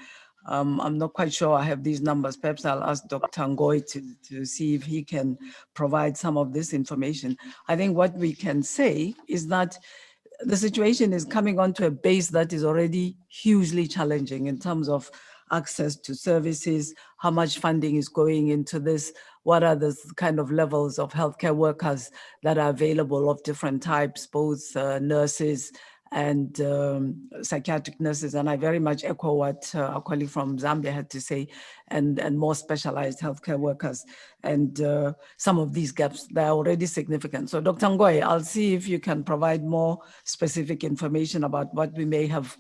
I'm not quite sure I have these numbers. Perhaps I'll ask Dr. Ngoy to see if he can provide some of this information. I think what we can say is that the situation is coming onto a base that is already hugely challenging in terms of access to services, how much funding is going into this, what are the kind of levels of healthcare workers that are available of different types, both nurses and psychiatric nurses. And I very much echo what our colleague from Zambia had to say, and more specialized healthcare workers. And some of these gaps, they're already significant. So Dr. Ngoy, I'll see if you can provide more specific information about what we may have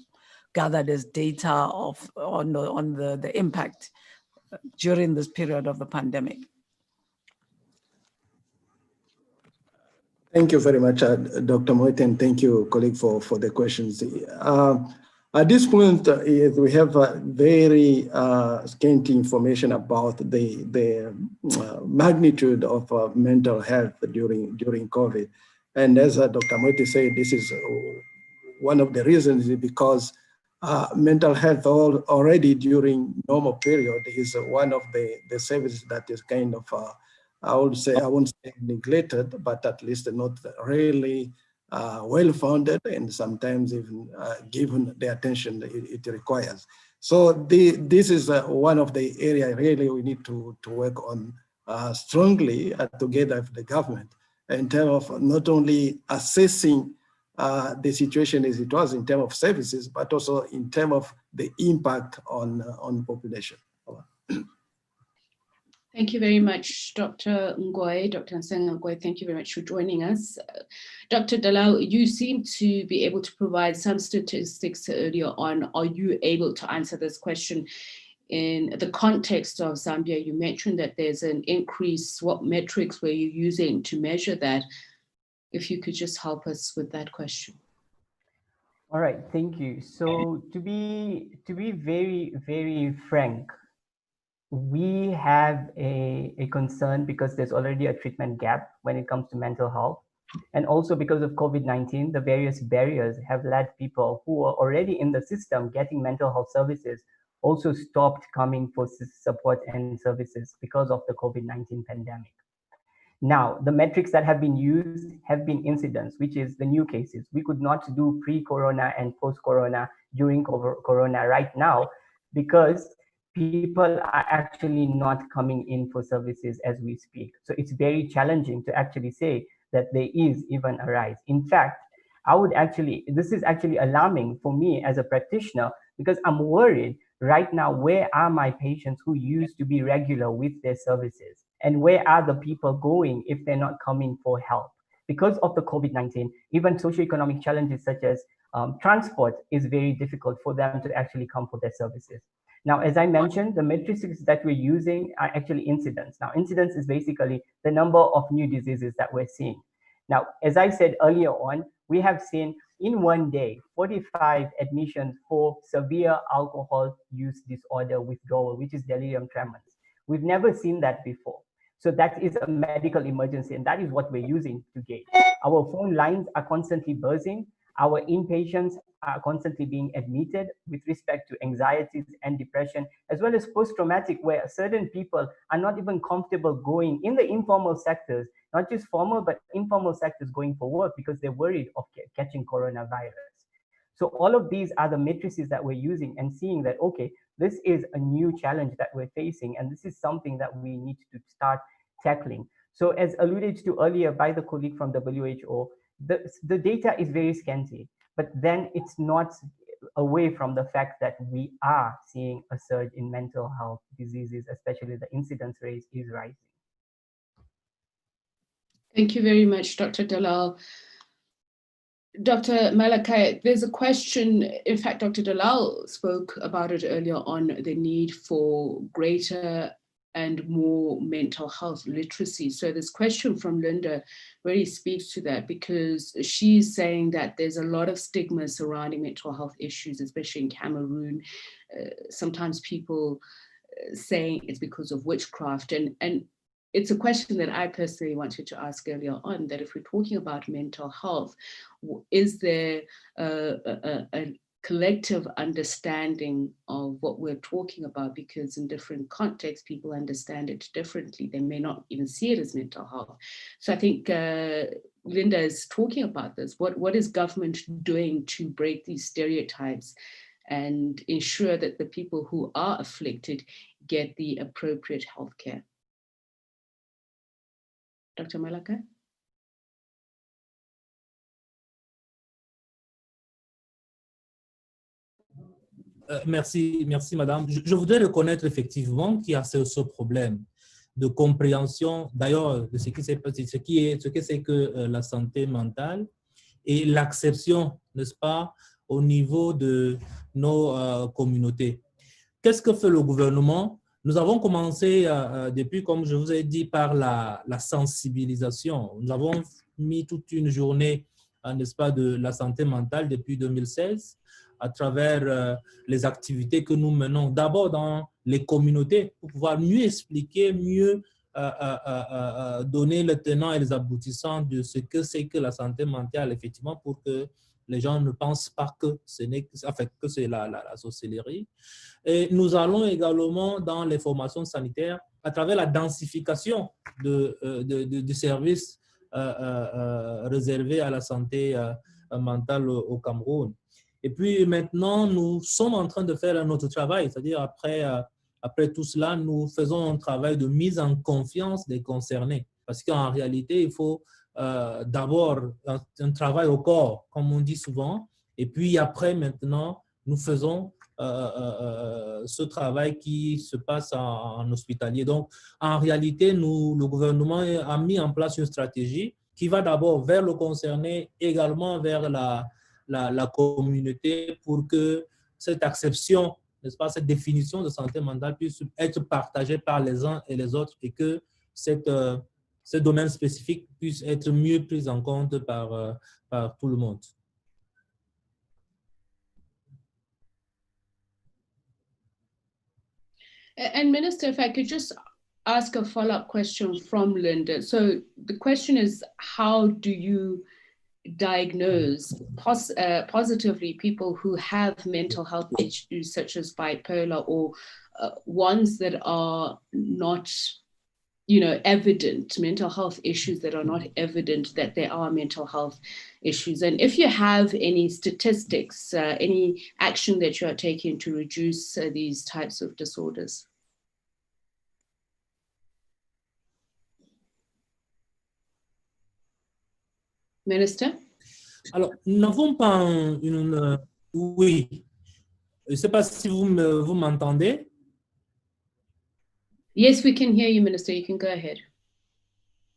gathered as data on the impact during this period of the pandemic. Thank you very much, Dr. Moite, and thank you, colleague, for the questions. At this point, we have very scanty information about the magnitude of mental health during COVID. And as Dr. Moite said, this is one of the reasons is because mental health already during normal period is one of the services that is kind of I won't say neglected, but at least not really well-founded and sometimes even given the attention it requires. So this is one of the areas really we need to work on strongly together with the government in terms of not only assessing the situation as it was in terms of services, but also in terms of the impact on population. Thank you very much, Dr. Ngoy, Dr. Nsenga Ngoy. Thank you very much for joining us. Dr. Dalal, you seem to be able to provide some statistics earlier on. Are you able to answer this question in the context of Zambia? You mentioned that there's an increase. What metrics were you using to measure that? If you could just help us with that question. All right, thank you. So to be very, very frank, we have a concern because there's already a treatment gap when it comes to mental health. And also because of COVID-19, the various barriers have led people who are already in the system getting mental health services also stopped coming for support and services because of the COVID-19 pandemic. Now, the metrics that have been used have been incidents, which is the new cases. We could not do pre-corona and post-corona during corona right now because people are actually not coming in for services as we speak. So it's very challenging to actually say that there is even a rise. In fact, this is actually alarming for me as a practitioner because I'm worried right now, where are my patients who used to be regular with their services? And where are the people going if they're not coming for help? Because of the COVID-19, even socioeconomic challenges such as transport is very difficult for them to actually come for their services. Now, as I mentioned, the metrics that we're using are actually incidents. Now, incidence is basically the number of new diseases that we're seeing. Now, as I said earlier on, we have seen in one day 45 admissions for severe alcohol use disorder withdrawal, which is delirium tremens. We've never seen that before. So that is a medical emergency, and that is what we're using to gauge. Our phone lines are constantly buzzing. Our inpatients are constantly being admitted with respect to anxieties and depression, as well as post-traumatic, where certain people are not even comfortable going in the informal sectors, not just formal, but informal sectors going for work because they're worried of catching coronavirus. So all of these are the matrices that we're using and seeing that, okay, this is a new challenge that we're facing, and this is something that we need to start tackling. So as alluded to earlier by the colleague from WHO, the data is very scanty, but then it's not away from the fact that we are seeing a surge in mental health diseases, especially the incidence rate is rising. Thank you very much, Dr. Dalal. Dr. Malakai, there's a question, in fact, Dr. Dalal spoke about it earlier on, the need for greater and more mental health literacy. So this question from Linda really speaks to that because she's saying that there's a lot of stigma surrounding mental health issues, especially in Cameroon. Sometimes people saying it's because of witchcraft. And it's a question that I personally wanted to ask earlier on, that if we're talking about mental health, is there a collective understanding of what we're talking about? Because in different contexts, people understand it differently. They may not even see it as mental health. So I think Linda is talking about this. What is government doing to break these stereotypes and ensure that the people who are afflicted get the appropriate health care? Dr. Malaka? Merci, madame. Je voudrais reconnaître effectivement qu'il y a ce problème de compréhension, d'ailleurs, de ce que c'est que la santé mentale et l'acception, n'est-ce pas, au niveau de nos communautés. Qu'est-ce que fait le gouvernement? Nous avons commencé depuis, comme je vous ai dit, par la sensibilisation. Nous avons mis toute une journée, n'est-ce pas, de la santé mentale depuis 2016 à travers les activités que nous menons d'abord dans les communautés pour pouvoir mieux expliquer, mieux donner le tenant et les aboutissants de ce que c'est que la santé mentale, effectivement, pour que les gens ne pensent pas que c'est la sorcellerie. Et nous allons également dans les formations sanitaires à travers la densification du service réservé à la santé mentale au Cameroun. Et puis maintenant, nous sommes en train de faire notre travail, c'est-à-dire après tout cela, nous faisons un travail de mise en confiance des concernés. Parce qu'en réalité, il faut d'abord un travail au corps, comme on dit souvent, et puis après, maintenant, nous faisons ce travail qui se passe en hospitalier. Donc, en réalité, le gouvernement a mis en place une stratégie qui va d'abord vers le concerné, également vers la communauté pour que cette acception, n'est-ce pas, cette définition de santé mentale puisse être partagée par les uns et les autres et que ce domaine spécifique puisse être mieux pris en compte par tout le monde. And Minister, if I could just ask a follow-up question from Linda. So the question is, how do you diagnose positively people who have mental health issues such as bipolar or ones that are not, evident, mental health issues that are not evident that there are mental health issues? And if you have any statistics, any action that you are taking to reduce these types of disorders? Minister? Alors, nous n'avons pas oui. Je ne sais pas si vous m'entendez. Yes, we can hear you, Minister. You can go ahead.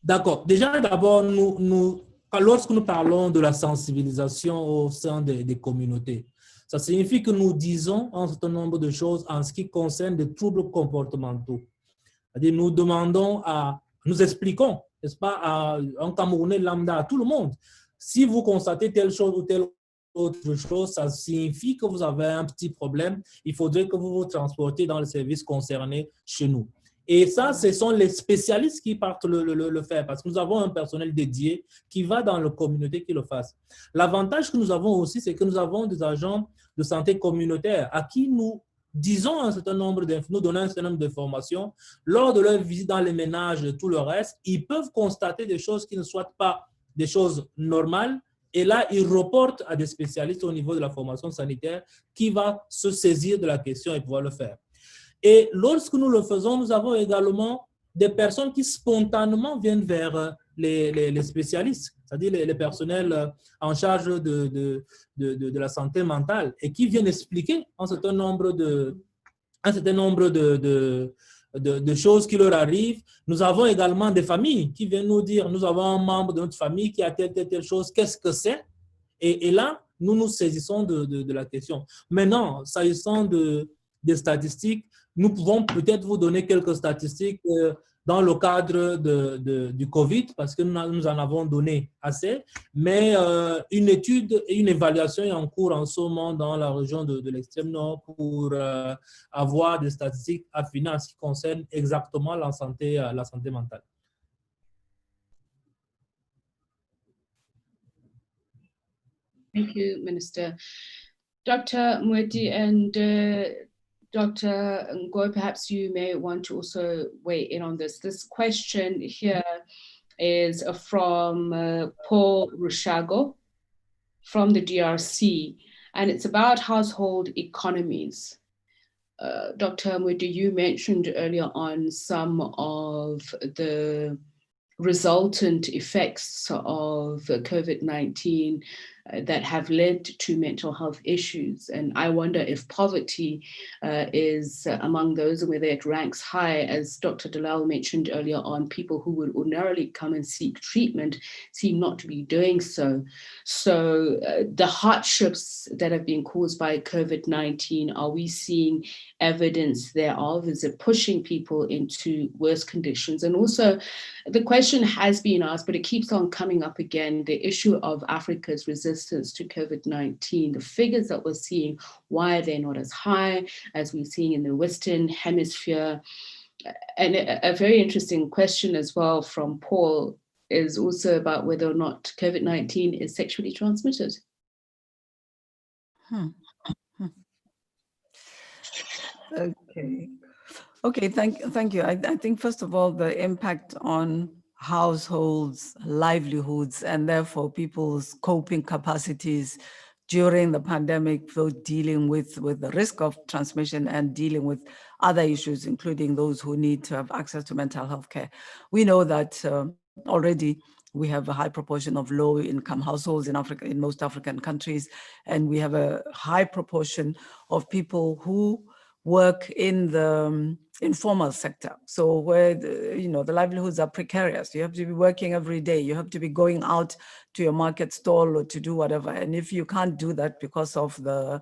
D'accord. Déjà, d'abord, lorsque nous parlons de la sensibilisation au sein des communautés, ça signifie que nous disons un certain nombre de choses en ce qui concerne les troubles comportementaux. C'est-à-dire, nous expliquons, n'est-ce pas, à un Camerounais lambda, à tout le monde. Si vous constatez telle chose ou telle autre chose, ça signifie que vous avez un petit problème. Il faudrait que vous vous transportez dans le service concerné chez nous. Et ça, ce sont les spécialistes qui partent le faire parce que nous avons un personnel dédié qui va dans la communauté qui le fasse. L'avantage que nous avons aussi, c'est que nous avons des agents de santé communautaire à qui nous disons un certain nombre nous donnons un certain nombre d'informations. Lors de leur visite dans les ménages et tout le reste, ils peuvent constater des choses qui ne soient pas des choses normales. Et là, ils reportent à des spécialistes au niveau de la formation sanitaire qui va se saisir de la question et pouvoir le faire. Et lorsque nous le faisons, nous avons également des personnes qui spontanément viennent vers les spécialistes, c'est-à-dire les personnels en charge de la santé mentale et qui viennent expliquer un certain nombre de choses qui leur arrivent. Nous avons également des familles qui viennent nous dire, nous avons un membre de notre famille qui a telle chose, qu'est-ce que c'est? Et là, nous nous saisissons de la question. Maintenant, s'agissant des statistiques, nous pouvons peut-être vous donner quelques statistiques dans le cadre du COVID, parce que nous en avons donné assez, mais une étude et une évaluation est en cours en ce moment dans la région de l'extrême nord pour avoir des statistiques affinées en ce qui concerne exactement la santé mentale. Thank you, Minister. Dr. Mweti and Dr. Ngoy, perhaps you may want to also weigh in on this. This question here is from Paul Rushago from the DRC, and it's about household economies. Dr. Mweti, you mentioned earlier on some of the resultant effects of COVID-19 that have led to mental health issues. And I wonder if poverty is among those, and whether it ranks high, as Dr. Dalal mentioned earlier on. People who would ordinarily come and seek treatment seem not to be doing so. So the hardships that have been caused by COVID-19, are we seeing evidence thereof? Is it pushing people into worse conditions? And also, the question has been asked, but it keeps on coming up again, the issue of Africa's resistance to COVID-19. The figures that we're seeing, why are they not as high as we're seeing in the Western Hemisphere? And a very interesting question as well from Paul is also about whether or not COVID-19 is sexually transmitted. Okay, thank you. I think, first of all, the impact on households, livelihoods, and therefore people's coping capacities during the pandemic, both dealing with the risk of transmission and dealing with other issues, including those who need to have access to mental health care. We know that already we have a high proportion of low-income households in Africa, in most African countries, and we have a high proportion of people who work in the informal sector. So where the livelihoods are precarious. You have to be working every day. You have to be going out to your market stall or to do whatever. And if you can't do that because of the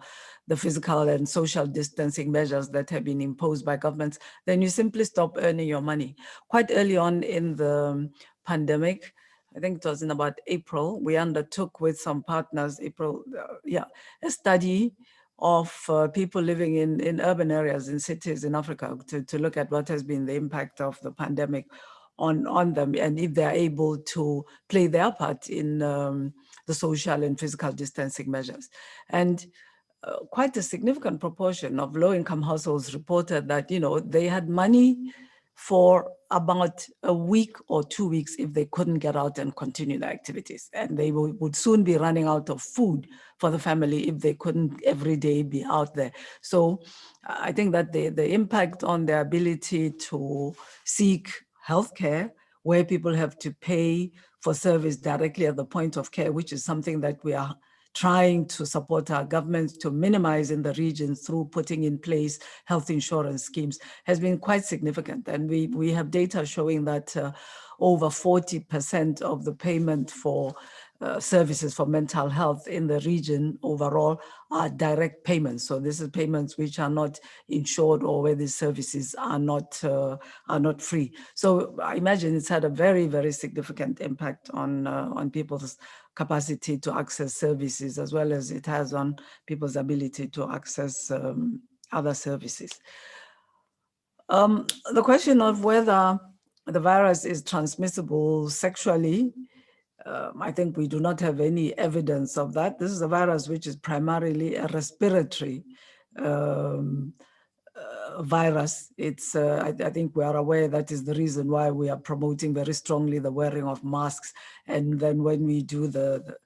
physical and social distancing measures that have been imposed by governments, then you simply stop earning your money. Quite early on in the pandemic, I think it was in about April, we undertook with some partners, a study of people living in urban areas, in cities in Africa, to look at what has been the impact of the pandemic on them, and if they're able to play their part in the social and physical distancing measures. And quite a significant proportion of low-income households reported that, they had money for about a week or 2 weeks if they couldn't get out and continue their activities. And they would soon be running out of food for the family if they couldn't every day be out there. So I think that the impact on their ability to seek healthcare, where people have to pay for service directly at the point of care, which is something that we are trying to support our governments to minimize in the region through putting in place health insurance schemes, has been quite significant. And we have data showing that over 40% of the payment for services for mental health in the region overall are direct payments. So this is payments which are not insured or where these services are not free. So I imagine it's had a very, very significant impact on people's capacity to access services, as well as it has on people's ability to access other services. The question of whether the virus is transmissible sexually, I think we do not have any evidence of that. This is a virus which is primarily a respiratory virus. It's, I think we are aware that is the reason why we are promoting very strongly the wearing of masks. And then when we do the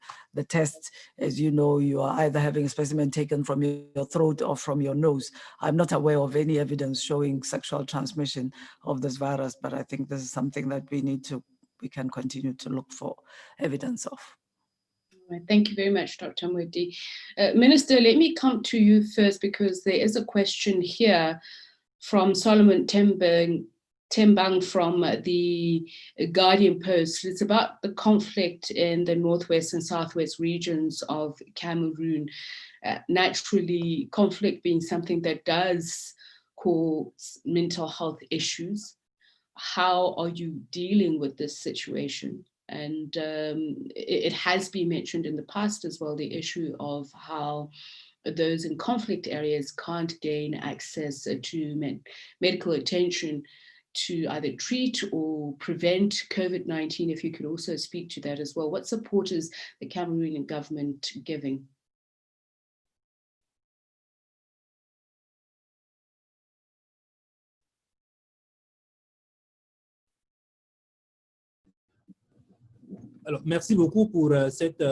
test, as you know, you are either having a specimen taken from your throat or from your nose. I'm not aware of any evidence showing sexual transmission of this virus, but I think this is something that we can continue to look for evidence of. Thank you very much, Dr. Mwedi. Minister, let me come to you first, because there is a question here from Solomon Tembang from the Guardian Post. It's about the conflict in the northwest and southwest regions of Cameroon. Naturally, conflict being something that does cause mental health issues. How are you dealing with this situation? And it has been mentioned in the past as well, the issue of how those in conflict areas can't gain access to medical attention to either treat or prevent COVID-19. If you could also speak to that as well. What support is the Cameroonian government giving? Alors, merci beaucoup pour cette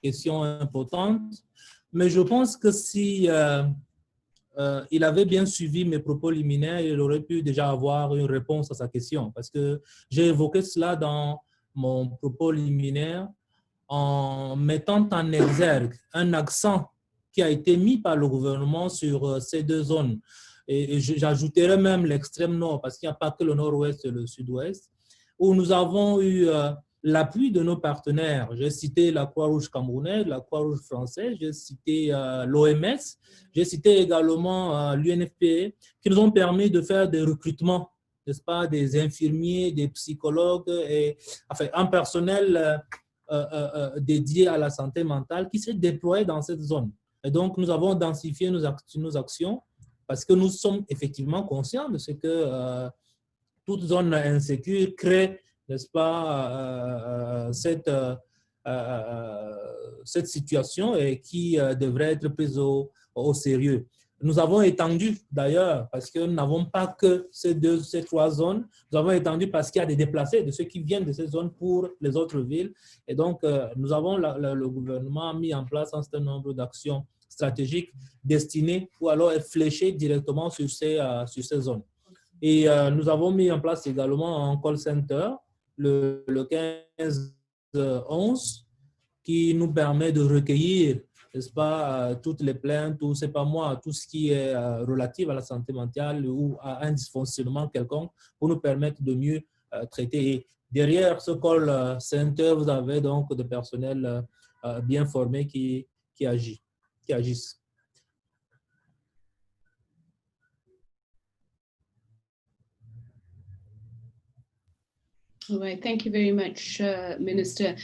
question importante. Mais je pense que si il avait bien suivi mes propos liminaires, il aurait pu déjà avoir une réponse à sa question. Parce que j'ai évoqué cela dans mon propos liminaire en mettant en exergue un accent qui a été mis par le gouvernement sur ces deux zones. Et j'ajouterais même l'extrême nord, parce qu'il n'y a pas que le nord-ouest et le sud-ouest, où nous avons eu l'appui de nos partenaires. J'ai cité la Croix-Rouge camerounaise, la Croix-Rouge française, j'ai cité l'OMS, j'ai cité également l'UNFPA, qui nous ont permis de faire des recrutements, n'est-ce pas, des infirmiers, des psychologues, et enfin, un personnel dédié à la santé mentale qui s'est déployé dans cette zone. Et donc, nous avons densifié nos actions parce que nous sommes effectivement conscients de ce que toute zone insécure crée, n'est-ce pas, cette situation et qui devrait être prise au sérieux. Nous avons étendu d'ailleurs, parce que nous n'avons pas que ces trois zones, nous avons étendu parce qu'il y a des déplacés, de ceux qui viennent de ces zones pour les autres villes. Et donc, nous avons, le gouvernement a mis en place un certain nombre d'actions stratégiques destinées ou alors fléchées directement sur ces zones. Et nous avons mis en place également un call center, le 15-11, qui nous permet de recueillir, n'est-ce pas, toutes les plaintes, ou c'est pas moi, tout ce qui est relatif à la santé mentale ou à un dysfonctionnement quelconque pour nous permettre de mieux traiter. Et derrière ce call center, vous avez donc des personnels bien formés qui agissent. All right, thank you very much, Minister.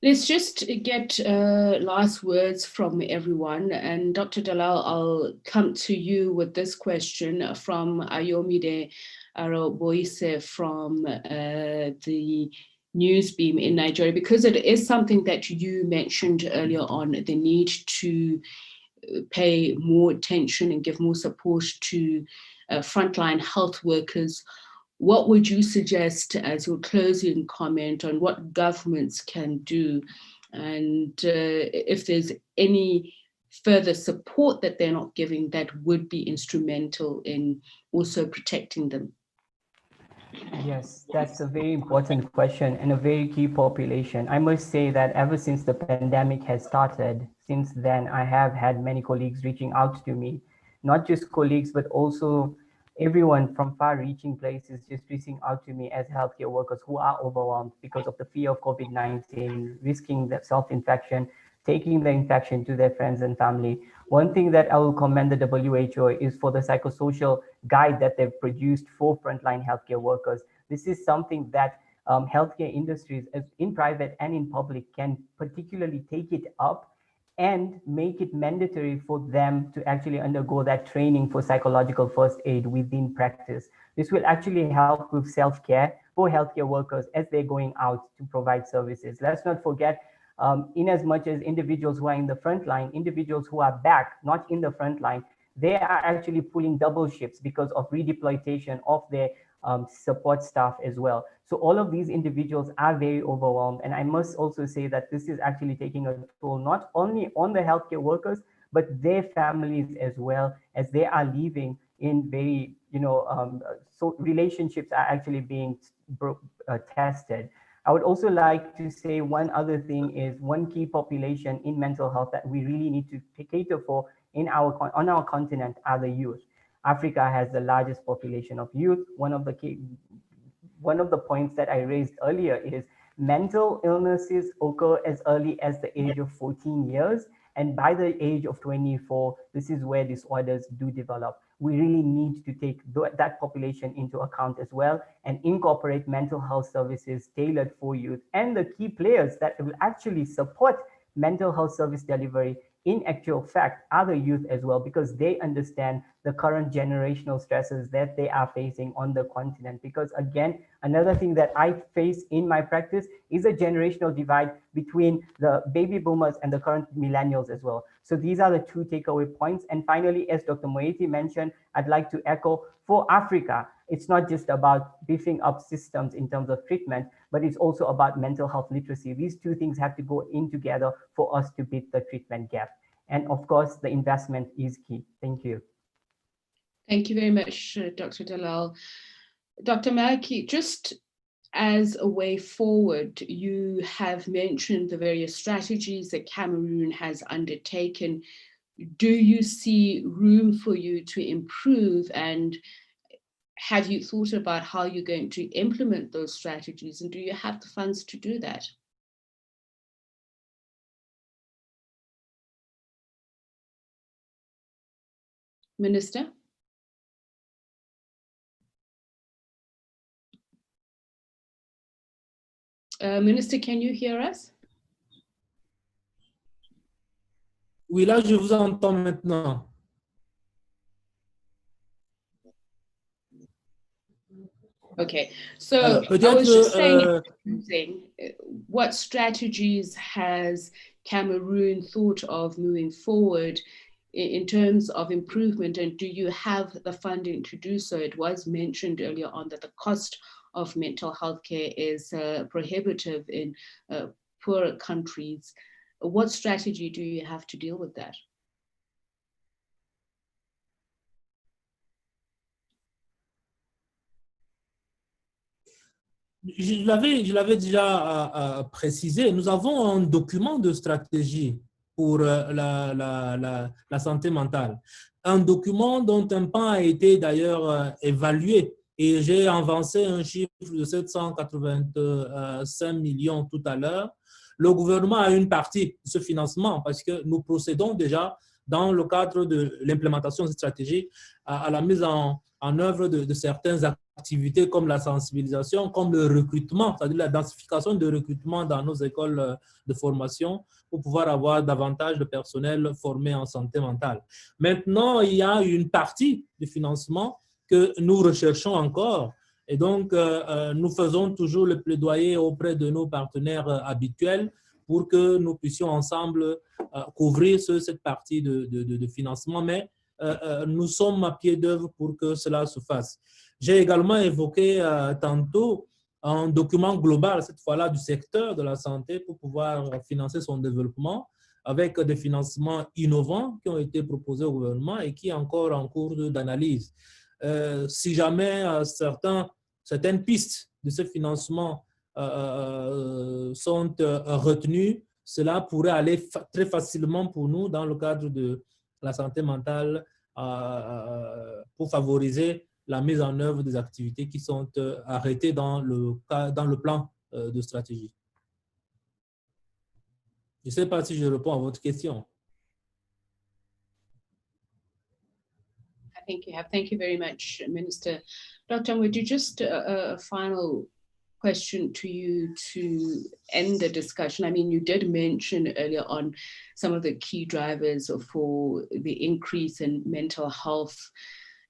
Let's just get last words from everyone. And Dr. Dalal, I'll come to you with this question from Ayomide Aroboise from the Newsbeam in Nigeria, because it is something that you mentioned earlier on, the need to pay more attention and give more support to frontline health workers. What would you suggest as your closing comment on what governments can do, and if there's any further support that they're not giving that would be instrumental in also protecting them? Yes, that's a very important question and a very key population. I must say that ever since the pandemic has started, since then, I have had many colleagues reaching out to me, not just colleagues, but also everyone from far-reaching places just reaching out to me as healthcare workers who are overwhelmed because of the fear of COVID-19, risking the self-infection, taking the infection to their friends and family. One thing that I will commend the WHO is for the psychosocial guide that they've produced for frontline healthcare workers. This is something that healthcare industries in private and in public can particularly take it up and make it mandatory for them to actually undergo that training for psychological first aid within practice. This will actually help with self-care for healthcare workers as they're going out to provide services. Let's not forget, in as much as individuals who are in the front line, individuals who are back, not in the front line, they are actually pulling double shifts because of redeployment of their support staff as well. So all of these individuals are very overwhelmed. And I must also say that this is actually taking a toll, not only on the healthcare workers, but their families as well, as they are leaving in very, so relationships are actually being tested. I would also like to say one other thing is one key population in mental health that we really need to cater for on our continent are the youth. Africa has the largest population of youth. One of the points that I raised earlier is mental illnesses occur as early as the age of 14 years. And by the age of 24, this is where disorders do develop. We really need to take that population into account as well and incorporate mental health services tailored for youth. And the key players that will actually support mental health service delivery in actual fact are the youth as well, because they understand the current generational stresses that they are facing on the continent. Because again, another thing that I face in my practice is a generational divide between the baby boomers and the current millennials as well. So these are the two takeaway points. And finally, as Dr. Moeti mentioned, I'd like to echo for Africa, it's not just about beefing up systems in terms of treatment, but it's also about mental health literacy. These two things have to go in together for us to beat the treatment gap. And of course, the investment is key. Thank you. Thank you very much, Dr. Dalal. Dr. Maliki, just as a way forward, you have mentioned the various strategies that Cameroon has undertaken. Do you see room for you to improve, and have you thought about how you're going to implement those strategies, and do you have the funds to do that? Minister? Minister, can you hear us? Oui, là, je vous entends maintenant. Okay, so Alors, I was just peut-être, saying, what strategies has Cameroon thought of moving forward in terms of improvement, and do you have the funding to do so? It was mentioned earlier on that the cost of mental health care is prohibitive in poorer countries. What strategy do you have to deal with that? je l'avais déjà précisé, nous avons un document de stratégie pour la santé mentale. Un document dont un pan a été d'ailleurs évalué, et j'ai avancé un chiffre de 785 millions tout à l'heure. Le gouvernement a une partie de ce financement parce que nous procédons déjà dans le cadre de l'implémentation de cette stratégie à la mise en œuvre de certaines activités comme la sensibilisation, comme le recrutement, c'est-à-dire la densification de recrutement dans nos écoles de formation pour pouvoir avoir davantage de personnel formé en santé mentale. Maintenant, il y a une partie du financement que nous recherchons encore, et donc nous faisons toujours le plaidoyer auprès de nos partenaires habituels pour que nous puissions ensemble couvrir cette partie de financement, mais nous sommes à pied d'œuvre pour que cela se fasse. J'ai également évoqué tantôt un document global, cette fois-là du secteur de la santé, pour pouvoir financer son développement avec des financements innovants qui ont été proposés au gouvernement et qui est encore en cours d'analyse. Si jamais certaines pistes de ce financement sont retenues, cela pourrait aller très facilement pour nous dans le cadre de la santé mentale pour favoriser la mise en œuvre des activités qui sont arrêtées dans le plan de stratégie. Je ne sais pas si je réponds à votre question. I think you have. Thank you very much, Minister. Dr. Mwedi, just a final question to you to end the discussion. I mean, you did mention earlier on some of the key drivers for the increase in mental health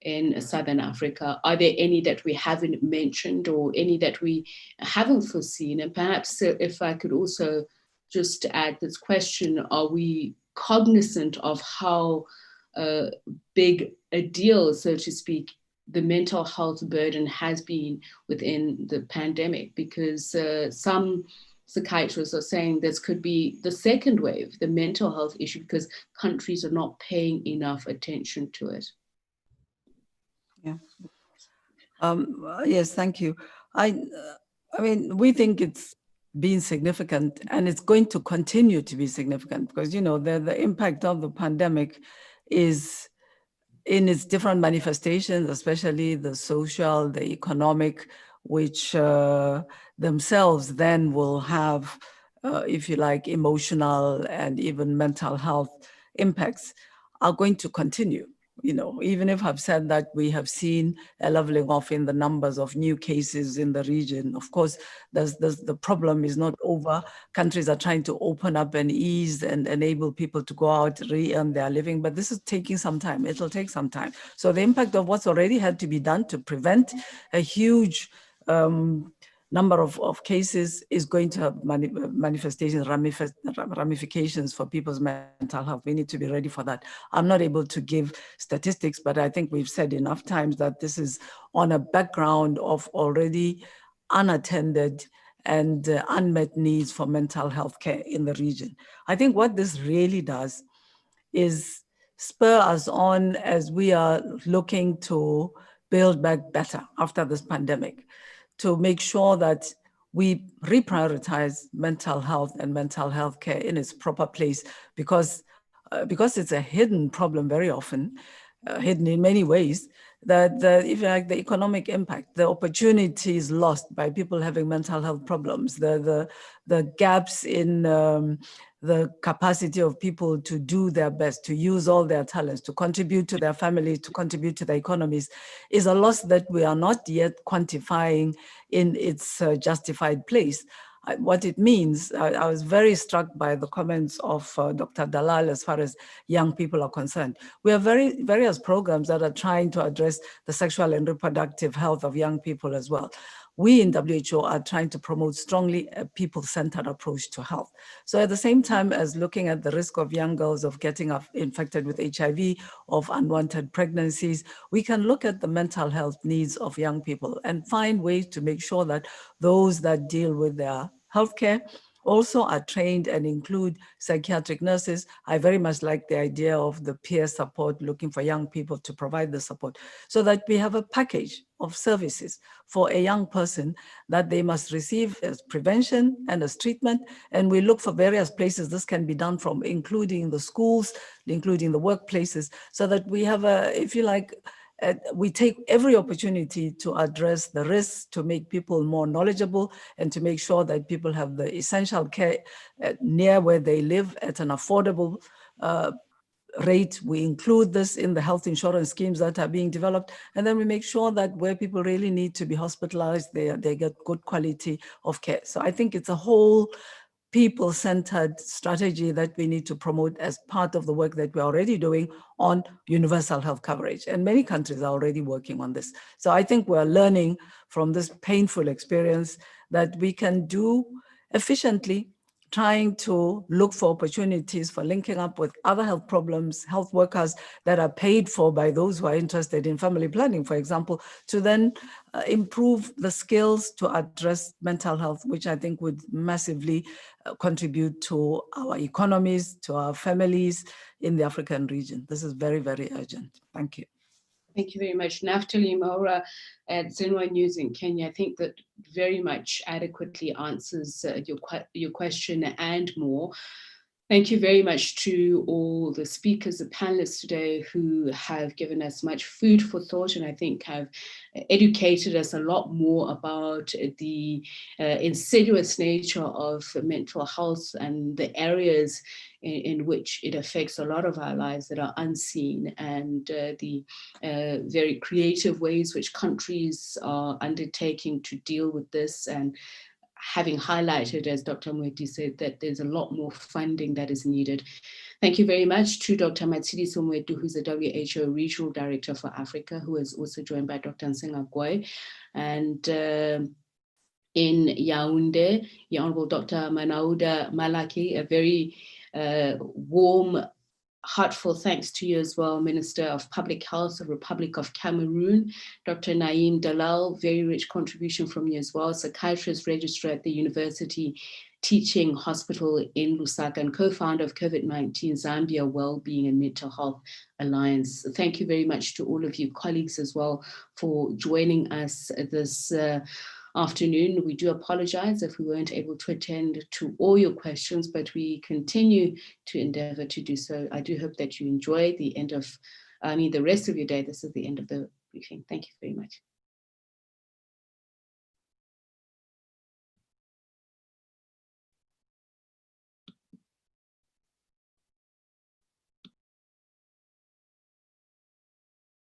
in Southern Africa. Are there any that we haven't mentioned or any that we haven't foreseen? And perhaps if I could also just add this question, are we cognizant of how big a deal, so to speak, the mental health burden has been within the pandemic? Because some psychiatrists are saying this could be the second wave, the mental health issue, because countries are not paying enough attention to it. Yeah. Yes, thank you. I mean, we think it's been significant, and it's going to continue to be significant because, you know, the impact of the pandemic is in its different manifestations, especially the social, the economic, which themselves then will have, if you like, emotional and even mental health impacts are going to continue. You know, even if I've said that we have seen a leveling off in the numbers of new cases in the region, of course, the problem is not over. Countries are trying to open up and ease and enable people to go out, re-earn their living, but this is taking some time. It'll take some time. So the impact of what's already had to be done to prevent a huge number of cases is going to have manifestations, ramifications for people's mental health. We need to be ready for that. I'm not able to give statistics, but I think we've said enough times that this is on a background of already unattended and unmet needs for mental health care in the region. I think what this really does is spur us on as we are looking to build back better after this pandemic, to make sure that we reprioritize mental health and mental health care in its proper place, because it's a hidden problem very often, hidden in many ways, that if you like, the economic impact, the opportunities lost by people having mental health problems, the gaps in the capacity of people to do their best, to use all their talents, to contribute to their families, to contribute to their economies, is a loss that we are not yet quantifying in its justified place. What it means, I was very struck by the comments of Dr. Dalal as far as young people are concerned. We have various programs that are trying to address the sexual and reproductive health of young people as well. We in WHO are trying to promote strongly a people-centered approach to health. So at the same time as looking at the risk of young girls of getting infected with HIV, of unwanted pregnancies, we can look at the mental health needs of young people and find ways to make sure that those that deal with their healthcare also are trained and include psychiatric nurses. I very much like the idea of the peer support, looking for young people to provide the support, so that we have a package of services for a young person that they must receive as prevention and as treatment. And we look for various places this can be done from, including the schools, including the workplaces, so that we have a, if you like, we take every opportunity to address the risks, to make people more knowledgeable, and to make sure that people have the essential care near where they live at an affordable rate. We include this in the health insurance schemes that are being developed, and then we make sure that where people really need to be hospitalized, they get good quality of care. So I think it's a whole people-centered strategy that we need to promote as part of the work that we're already doing on universal health coverage. And many countries are already working on this. So I think we're learning from this painful experience that we can do efficiently, trying to look for opportunities for linking up with other health problems, health workers that are paid for by those who are interested in family planning, for example, to then improve the skills to address mental health, which I think would massively contribute to our economies, to our families in the African region. This is very, very urgent. Thank you. Thank you very much. Naftali Maura at Zinwa News in Kenya, I think that very much adequately answers your question and more. Thank you very much to all the speakers, the panelists today who have given us much food for thought, and I think have educated us a lot more about the insidious nature of mental health and the areas in which it affects a lot of our lives that are unseen, and the very creative ways which countries are undertaking to deal with this, and having highlighted, as Dr. Mweti said, that there's a lot more funding that is needed. Thank you very much to Dr. Matshidiso Mwetu, who's the WHO Regional Director for Africa, who is also joined by Dr. Nsenga Gwai. And in Yaoundé, the Honorable Dr. Manauda Malaki, a very warm, heartfelt thanks to you as well, Minister of Public Health of the Republic of Cameroon. Dr. Naim Dalal, very rich contribution from you as well, psychiatrist registrar at the University Teaching Hospital in Lusaka and co-founder of COVID-19 Zambia Wellbeing and Mental Health Alliance. Thank you very much to all of you colleagues as well for joining us this afternoon. We do apologize if we weren't able to attend to all your questions, but we continue to endeavor to do so. I do hope that you enjoy the rest of your day. This is the end of the briefing. Thank you very much.